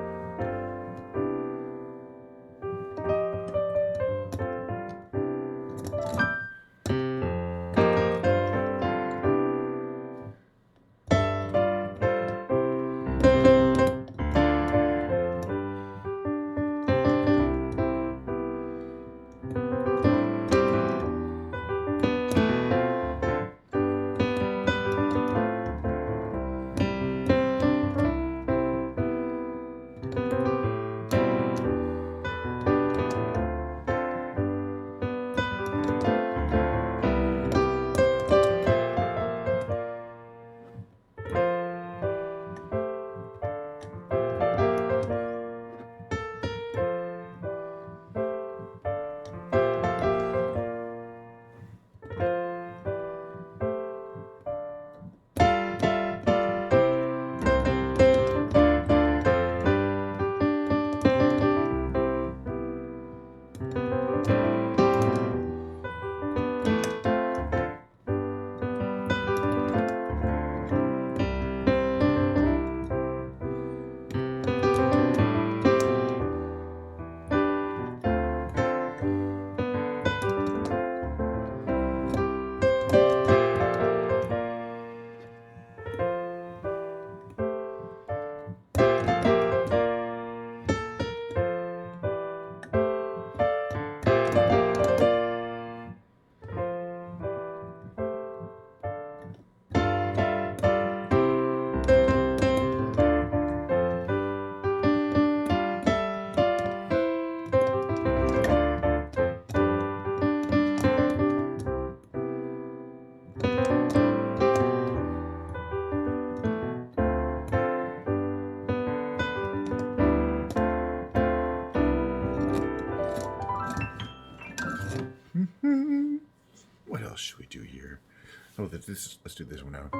else should we do here? Oh, let's do this one now.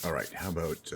All right, how about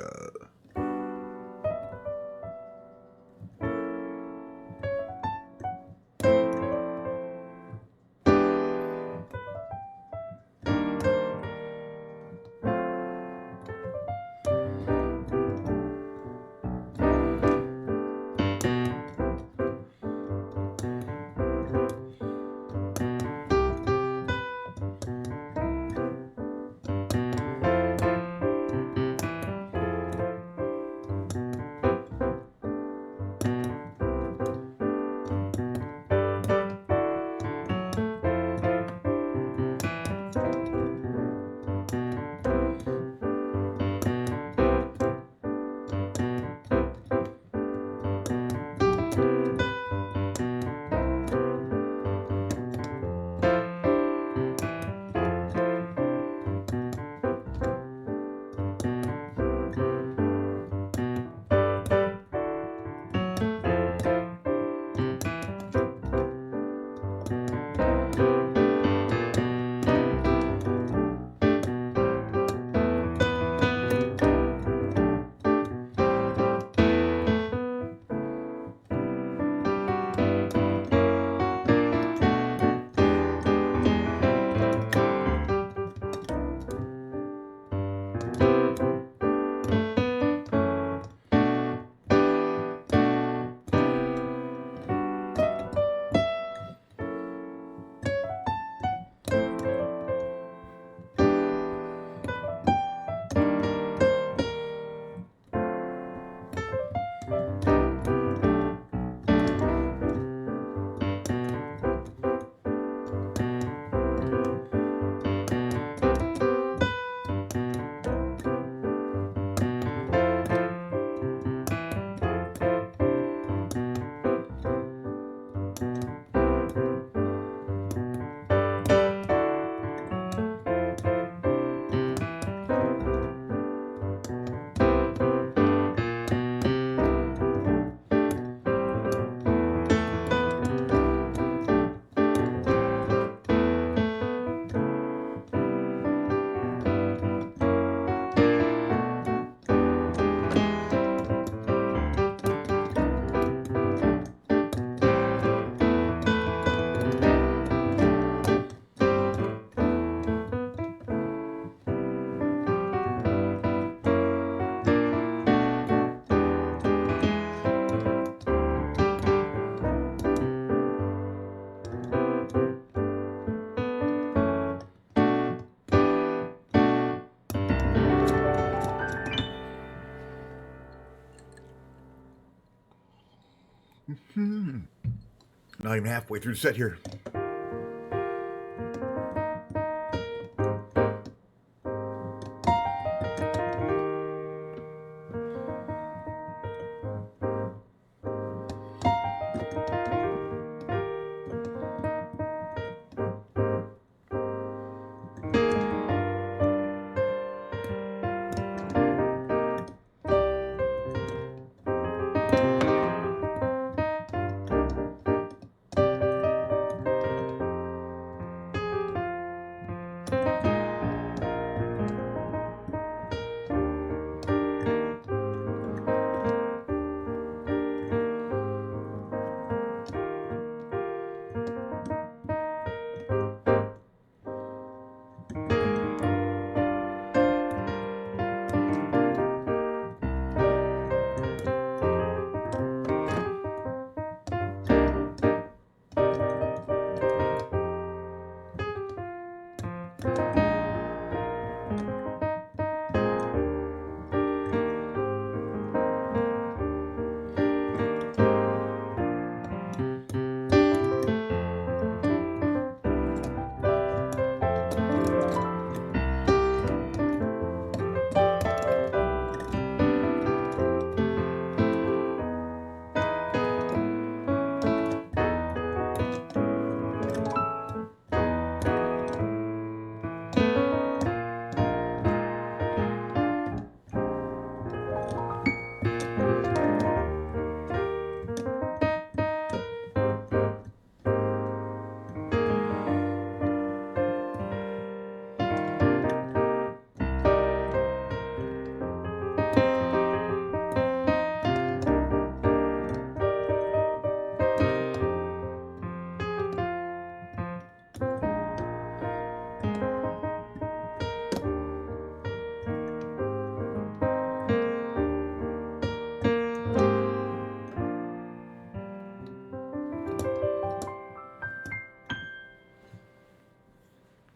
Not even halfway through the set here.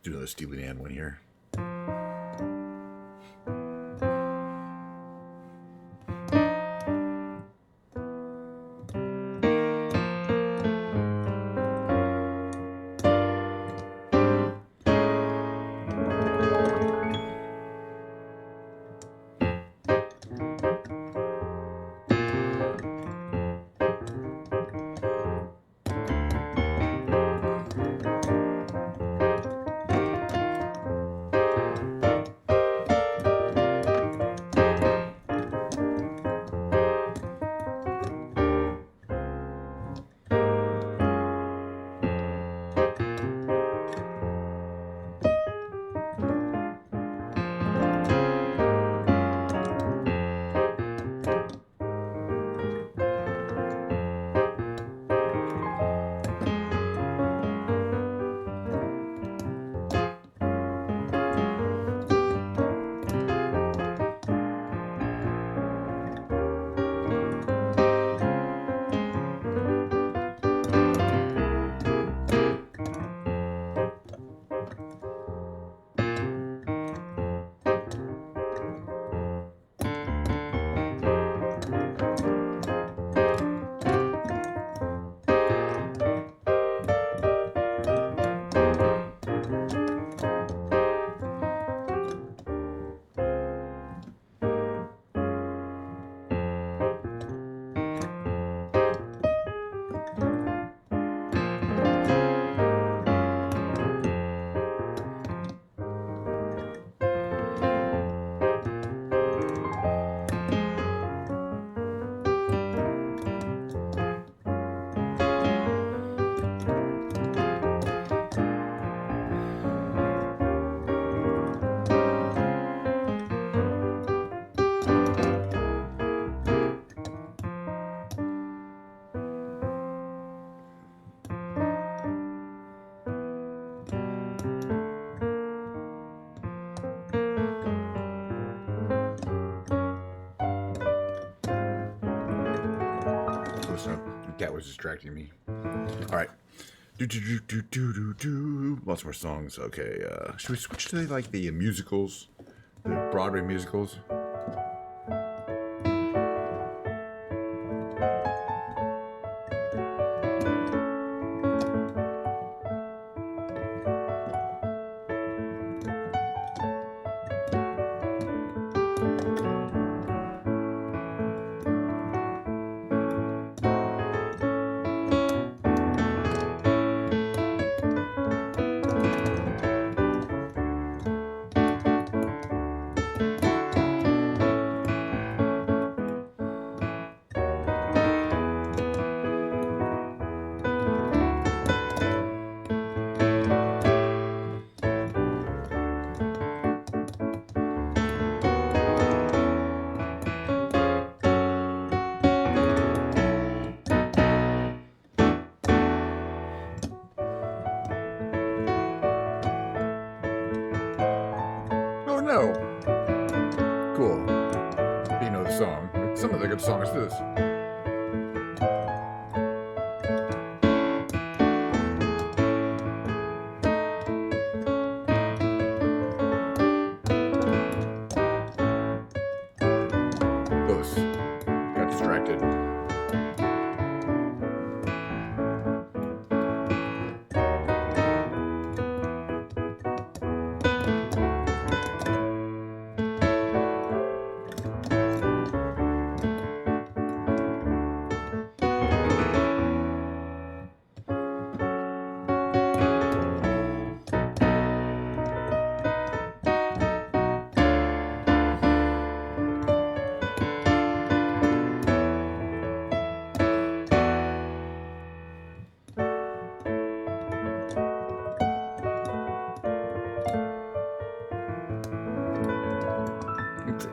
Do another Steely Dan one here. Cat was distracting me. All right. Lots more songs. Okay. Should we switch to like the musicals, the Broadway musicals? good song. Let's do this. Close. Got distracted.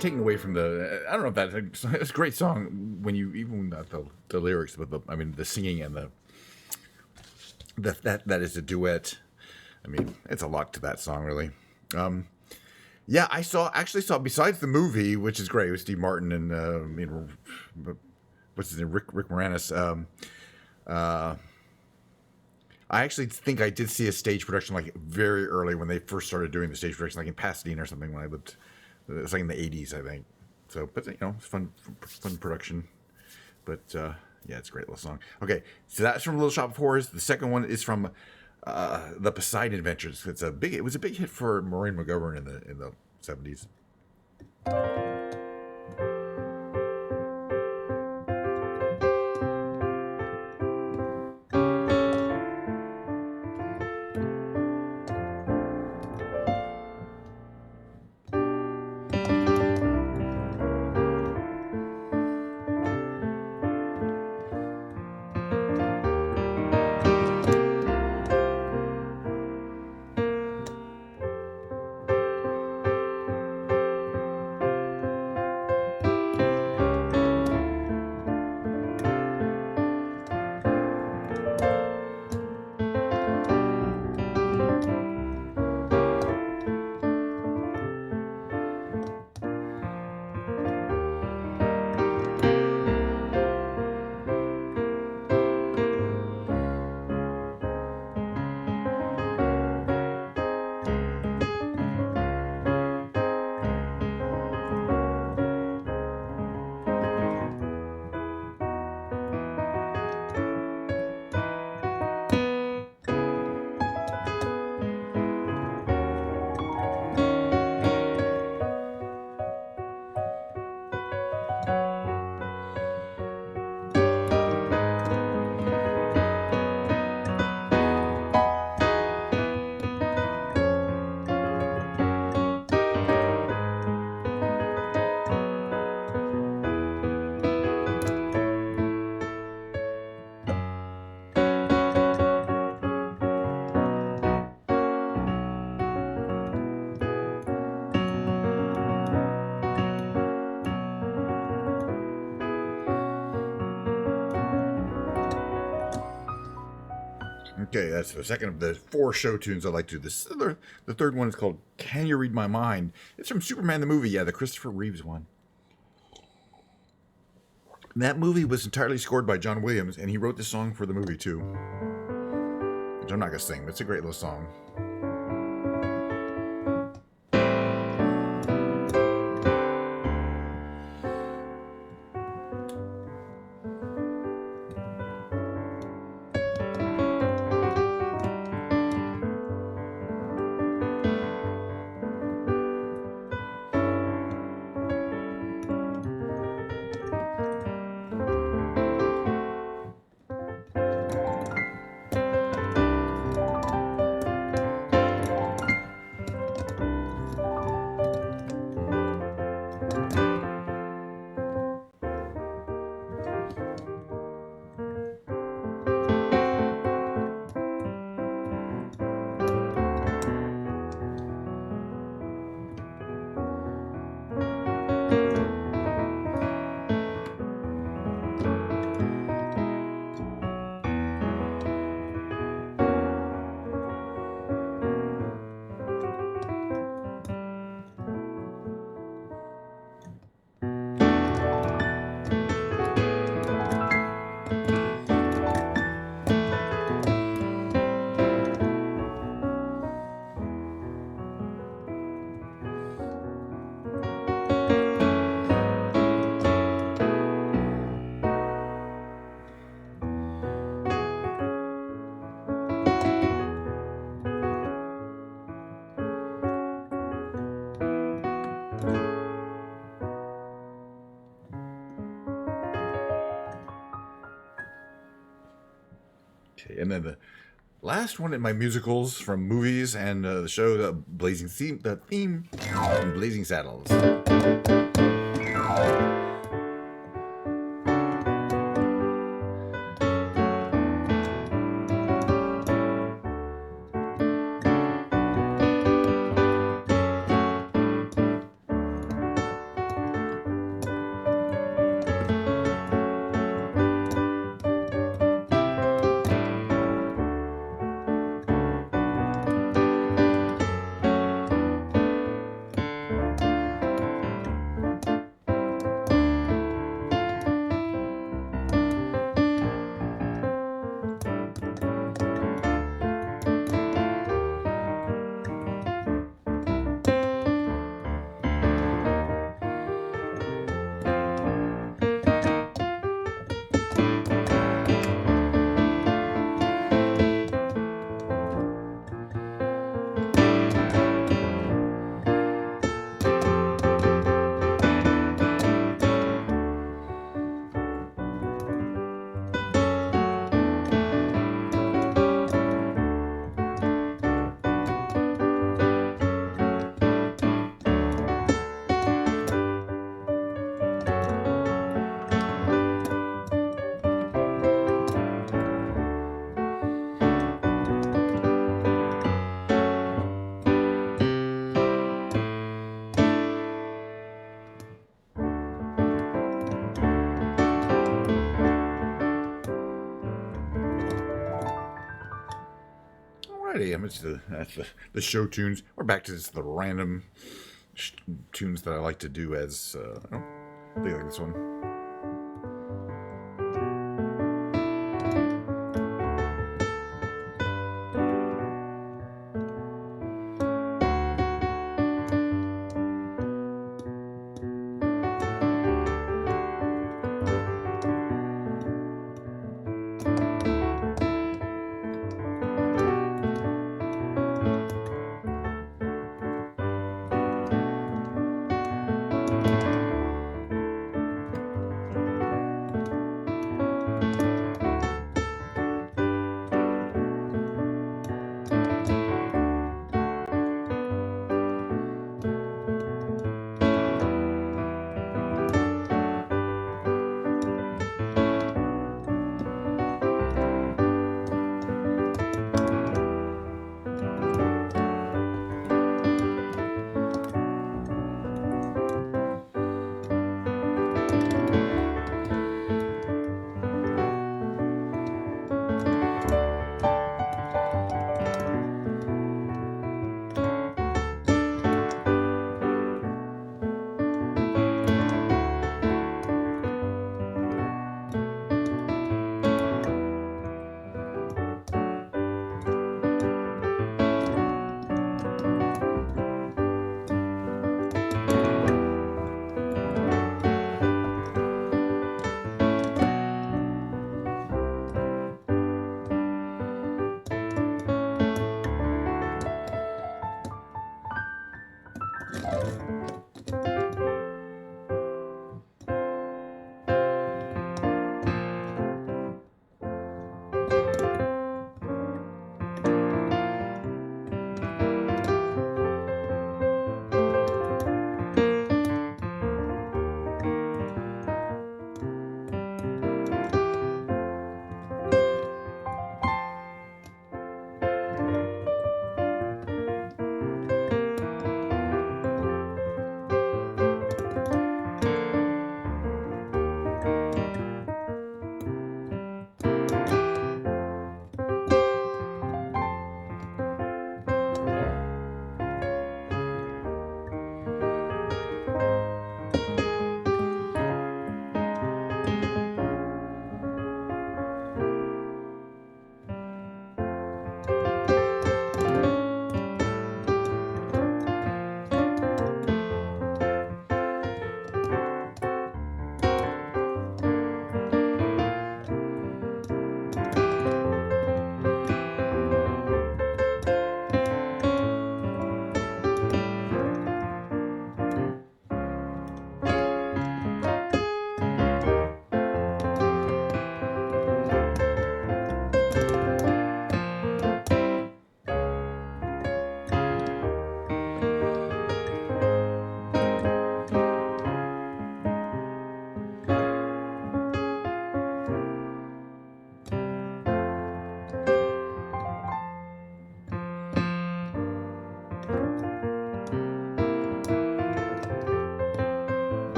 Taking away from the, I don't know if that's it's a great song when you even not the lyrics, but I mean the singing and that is a duet. I mean, it's a lot to that song, really. Yeah, I actually saw besides the movie, which is great with Steve Martin and what's his name, Rick Moranis. I actually think I did see a stage production like very early when they first started doing the stage production, like in Pasadena or something when I lived. It was like in the 80s, I think. So, but you know, it's fun production. But yeah, it's a great little song. Okay, so that's from Little Shop of Horrors. The second one is from the Poseidon Adventures. It was a big hit for Maureen McGovern in the 70s. Okay, that's the second of the 4 show tunes I like to do. The third one is called Can You Read My Mind? It's from Superman the movie, the Christopher Reeves one. And that movie was entirely scored by John Williams, and he wrote the song for the movie too. Which I'm not going to sing, but it's a great little song. Okay, and then the last one in my musicals from movies and the show, the theme from Blazing Saddles. Alrighty, that's the show tunes. We're back to just the random tunes that I like to do as, I think like this one.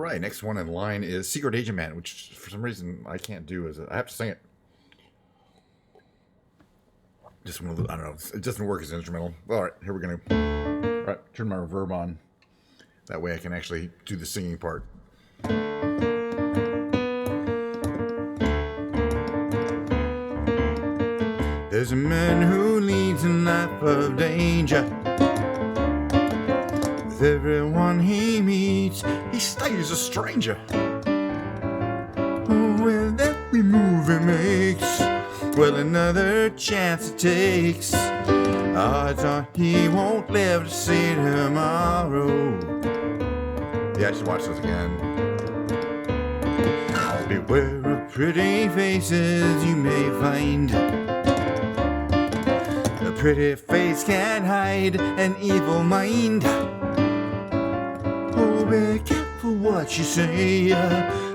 right, next one in line is Secret Agent Man, which for some reason I can't do. I have to sing it. Just one of the, I don't know. It doesn't work as instrumental. All right, here we're gonna. All right, turn my reverb on. That way I can actually do the singing part. There's a man who leads a life of danger. With everyone he meets, he stays a stranger. Oh, with every move he makes, well, another chance it takes. Odds are he won't live to see tomorrow. Yeah, I should watch this again. Beware of pretty faces you may find. A pretty face can hide an evil mind. Oh, be careful what you say.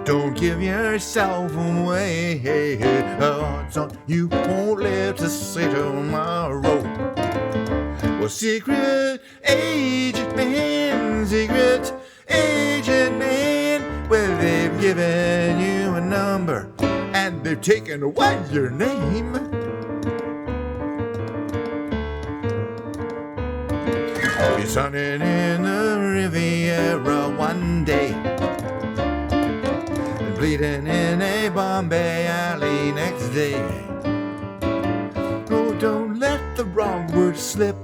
Don't give yourself away. Odds on you won't live to see tomorrow. Well, secret agent man, secret agent man. Well, they've given you a number and they've taken away your name. He's hunting in the Riviera one day and bleeding in a Bombay alley next day. Oh, don't let the wrong word slip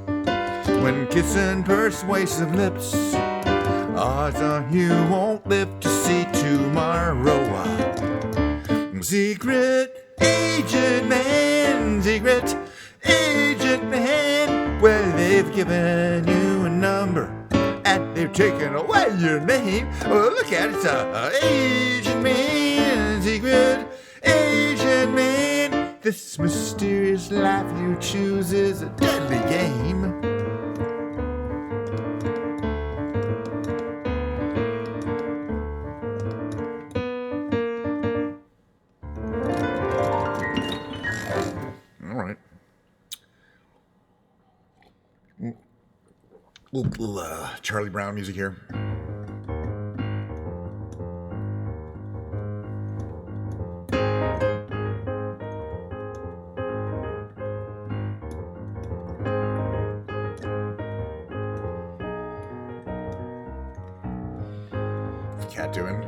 when kissing persuasive lips. Odds are you won't live to see tomorrow. Secret agent man, secret agent man. Well, they've given you a number and they've taken away your name. Oh, look at it, it's a agent man, secret agent man. This mysterious life you choose is a deadly game. Little Charlie Brown music here. What's the cat doing?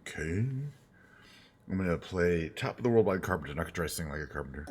Okay. I'm going to play Top of the World by Carpenter. Not going to try to sing like a carpenter.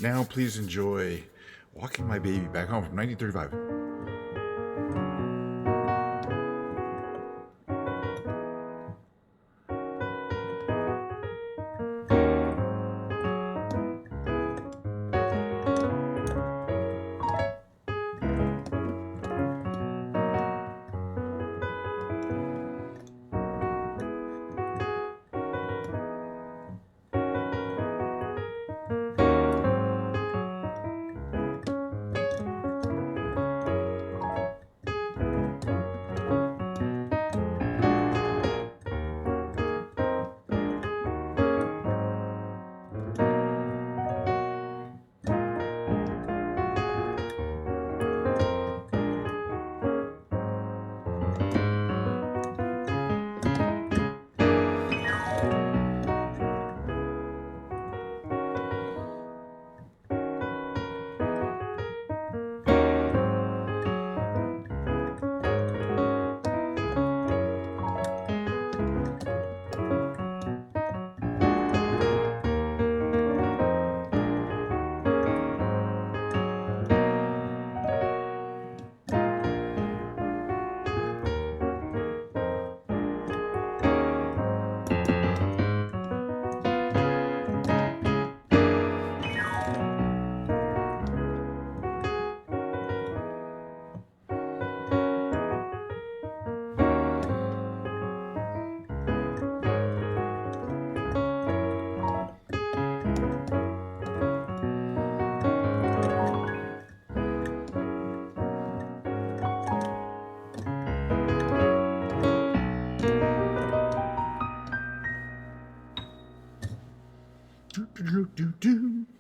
Now, please enjoy Walking My Baby Back Home from 1935.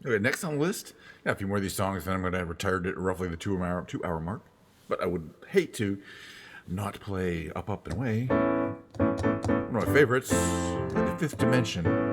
Okay, next on the list, got a few more of these songs, then I'm going to retire at roughly the 2 hour mark. But I would hate to not play Up, and Away. One of my favorites, The Fifth Dimension.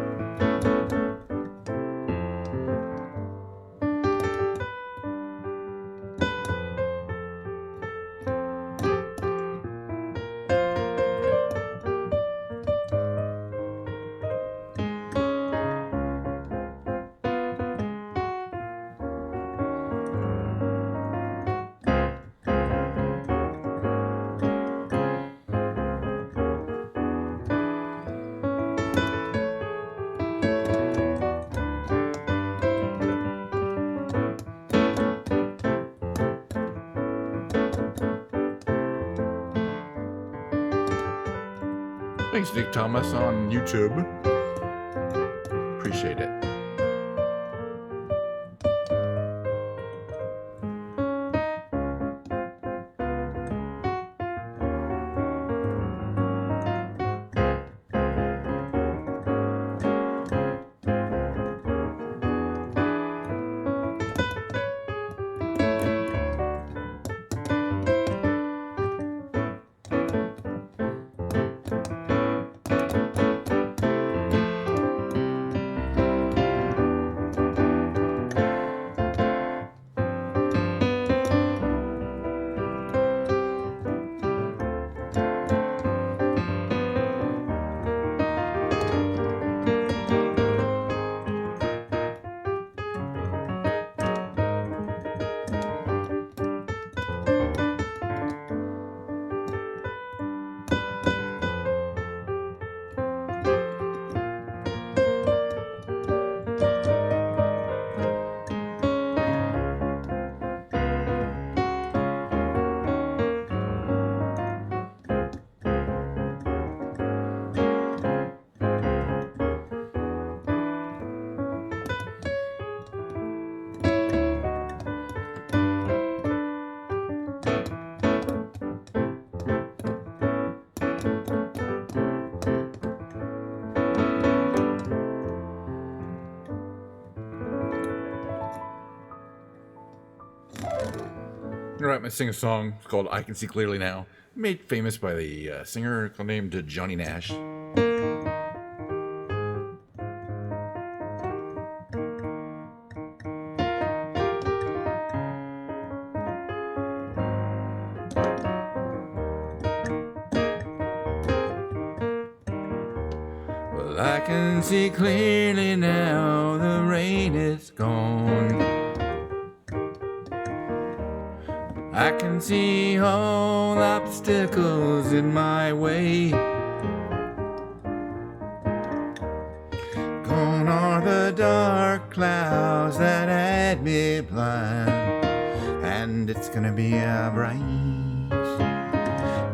Thanks, Nick Thomas on YouTube. Appreciate it. All right, I'm going to sing a song. It's called I Can See Clearly Now. Made famous by the singer named Johnny Nash. Well, I can see clearly now the rain is gone. I can see all obstacles in my way. Gone are the dark clouds that had me blind. And it's gonna be a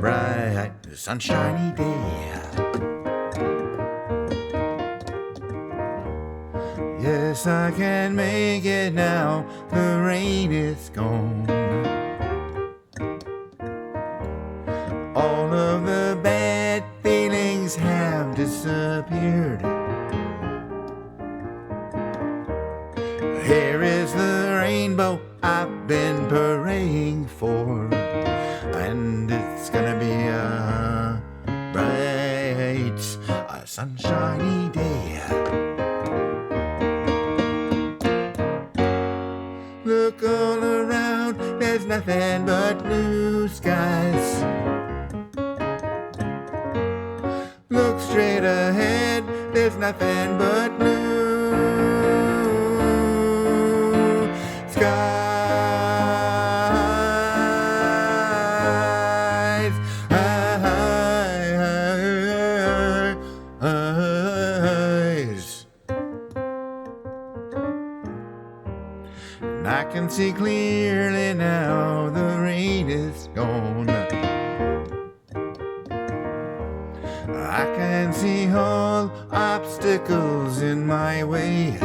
bright, sunshiny day. Yes, I can make it now, the rain is gone. All of the bad feelings have disappeared. Here is the rainbow I've been praying for, and it's gonna be a bright, sunshiny day. Look all around, there's nothing but blue skies. Look straight ahead, there's nothing but blue skies. And I can see clearly now the rain is gone. I can see all obstacles in my way.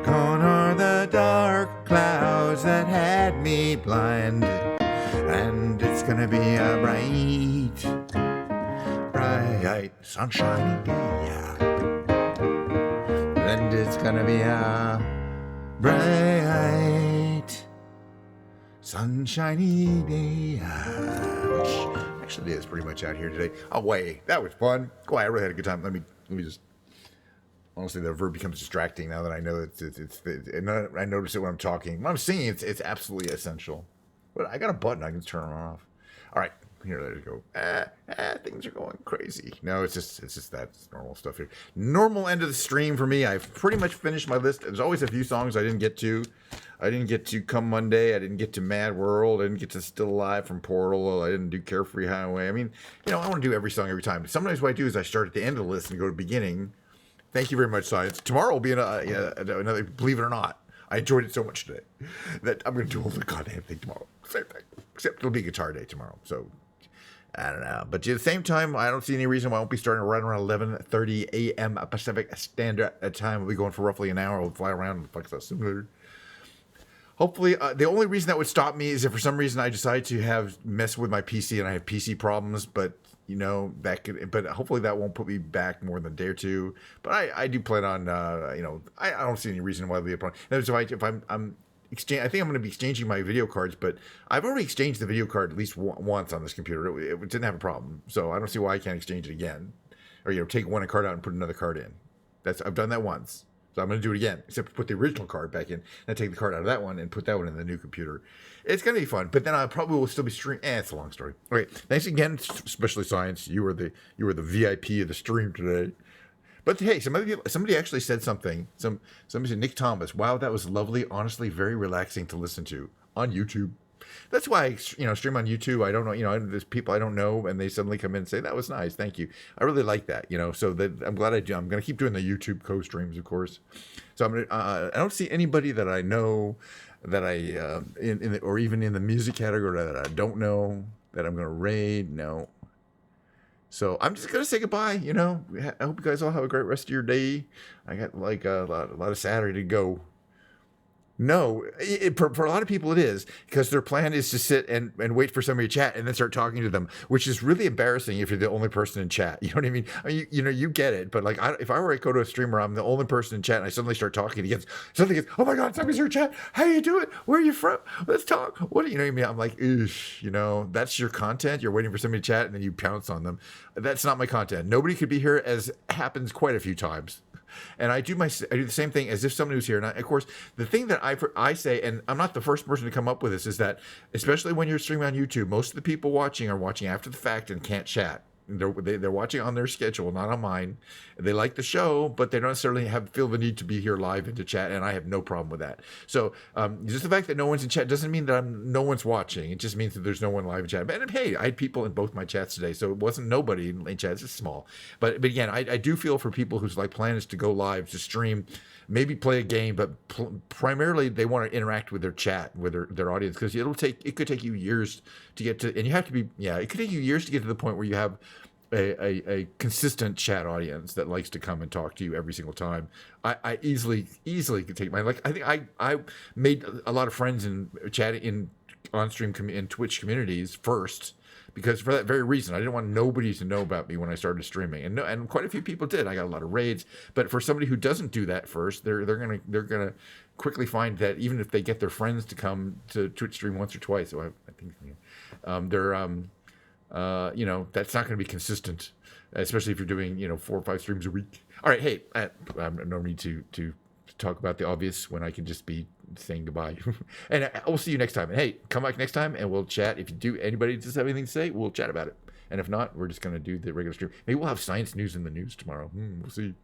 Gone are the dark clouds that had me blind. And it's gonna be a bright, sunshiny day. And it's gonna be a bright, sunshiny day. Which actually is pretty much out here today. Away. That was fun. Boy, I really had a good time. Let me just. Honestly, the verb becomes distracting now that I know it's and I notice it when I'm talking. When I'm singing, it's absolutely essential. But I got a button I can turn it on off. All right, here, there you go. Things are going crazy. No, it's just that. It's normal stuff here. Normal end of the stream for me. I've pretty much finished my list. There's always a few songs I didn't get to. I didn't get to Come Monday. I didn't get to Mad World. I didn't get to Still Alive from Portal. I didn't do Carefree Highway. I mean, I want to do every song every time. But sometimes what I do is I start at the end of the list and go to the beginning. Thank you very much, Science. Tomorrow will be another, believe it or not. I enjoyed it so much today that I'm going to do all the goddamn thing tomorrow. Same thing. Except it'll be guitar day tomorrow. So, I don't know. But at the same time, I don't see any reason why I won't be starting right around 11:30 a.m. Pacific Standard Time. We'll be going for roughly an hour. We'll fly around and fuck stuff similar. Hopefully, the only reason that would stop me is if for some reason I decide to mess with my PC and I have PC problems, but that could, but hopefully that won't put me back more than a day or two. But I do plan on, I don't see any reason why it'll be a problem. If I think I'm going to be exchanging my video cards, but I've already exchanged the video card at least once on this computer. It didn't have a problem, so I don't see why I can't exchange it again, or take one card out and put another card in. I've done that once. So I'm going to do it again, except put the original card back in and take the card out of that one and put that one in the new computer. It's going to be fun, but then I probably will still be streaming. It's a long story. Okay, thanks again, especially Science. You were the VIP of the stream today. But hey, somebody actually said something. Somebody said, Nick Thomas, wow, that was lovely, honestly, very relaxing to listen to on YouTube. That's why I, stream on YouTube. I don't know, there's people I don't know, and they suddenly come in and say, that was nice, thank you. I really like that, so that I'm glad I do. I'm going to keep doing the YouTube co-streams, of course. So I don't see anybody that I know that or even in the music category that I don't know that I'm going to raid. No. So I'm just going to say goodbye, I hope you guys all have a great rest of your day. I got a lot of Saturday to go. No, for a lot of people it is, because their plan is to sit and wait for somebody to chat and then start talking to them, which is really embarrassing if you're the only person in chat. You know what I mean? You get it, but if I were to go to a stream where I'm the only person in chat and I suddenly start talking, suddenly gets, oh my God, somebody's here in chat. How you doing? Where are you from? Let's talk. What I mean? I'm like, that's your content. You're waiting for somebody to chat and then you pounce on them. That's not my content. Nobody could be here, as happens quite a few times. And I do the same thing as if somebody was here. And of course, the thing that I say, and I'm not the first person to come up with this, is that especially when you're streaming on YouTube, most of the people watching are watching after the fact and can't chat. They're watching on their schedule, not on mine. They like the show, but they don't necessarily feel the need to be here live and to chat, and I have no problem with that. So just the fact that no one's in chat doesn't mean that no one's watching. It just means that there's no one live in chat. And hey, I had people in both my chats today, so it wasn't nobody in chat. It's just small. But again, I do feel for people whose like plan is to go live, to stream, maybe play a game, but primarily they want to interact with their chat, with their audience, because it could take you years to get to, and you have to be, it could take you years to get to the point where you have a consistent chat audience that likes to come and talk to you every single time. I easily could take I think I made a lot of friends in chat in on stream in Twitch communities first, because for that very reason, I didn't want nobody to know about me when I started streaming, and quite a few people did. I got a lot of raids, but for somebody who doesn't do that first, they're gonna quickly find that even if they get their friends to come to Twitch stream once or twice, so I think that's not going to be consistent, especially if you're doing 4 or 5 streams a week. All right, hey, no need to talk about the obvious when I can just be saying goodbye. And we'll see you next time. And hey, come back next time and we'll chat. If anybody does have anything to say, we'll chat about it. And if not, we're just going to do the regular stream. Maybe we'll have science news in the news tomorrow. We'll see.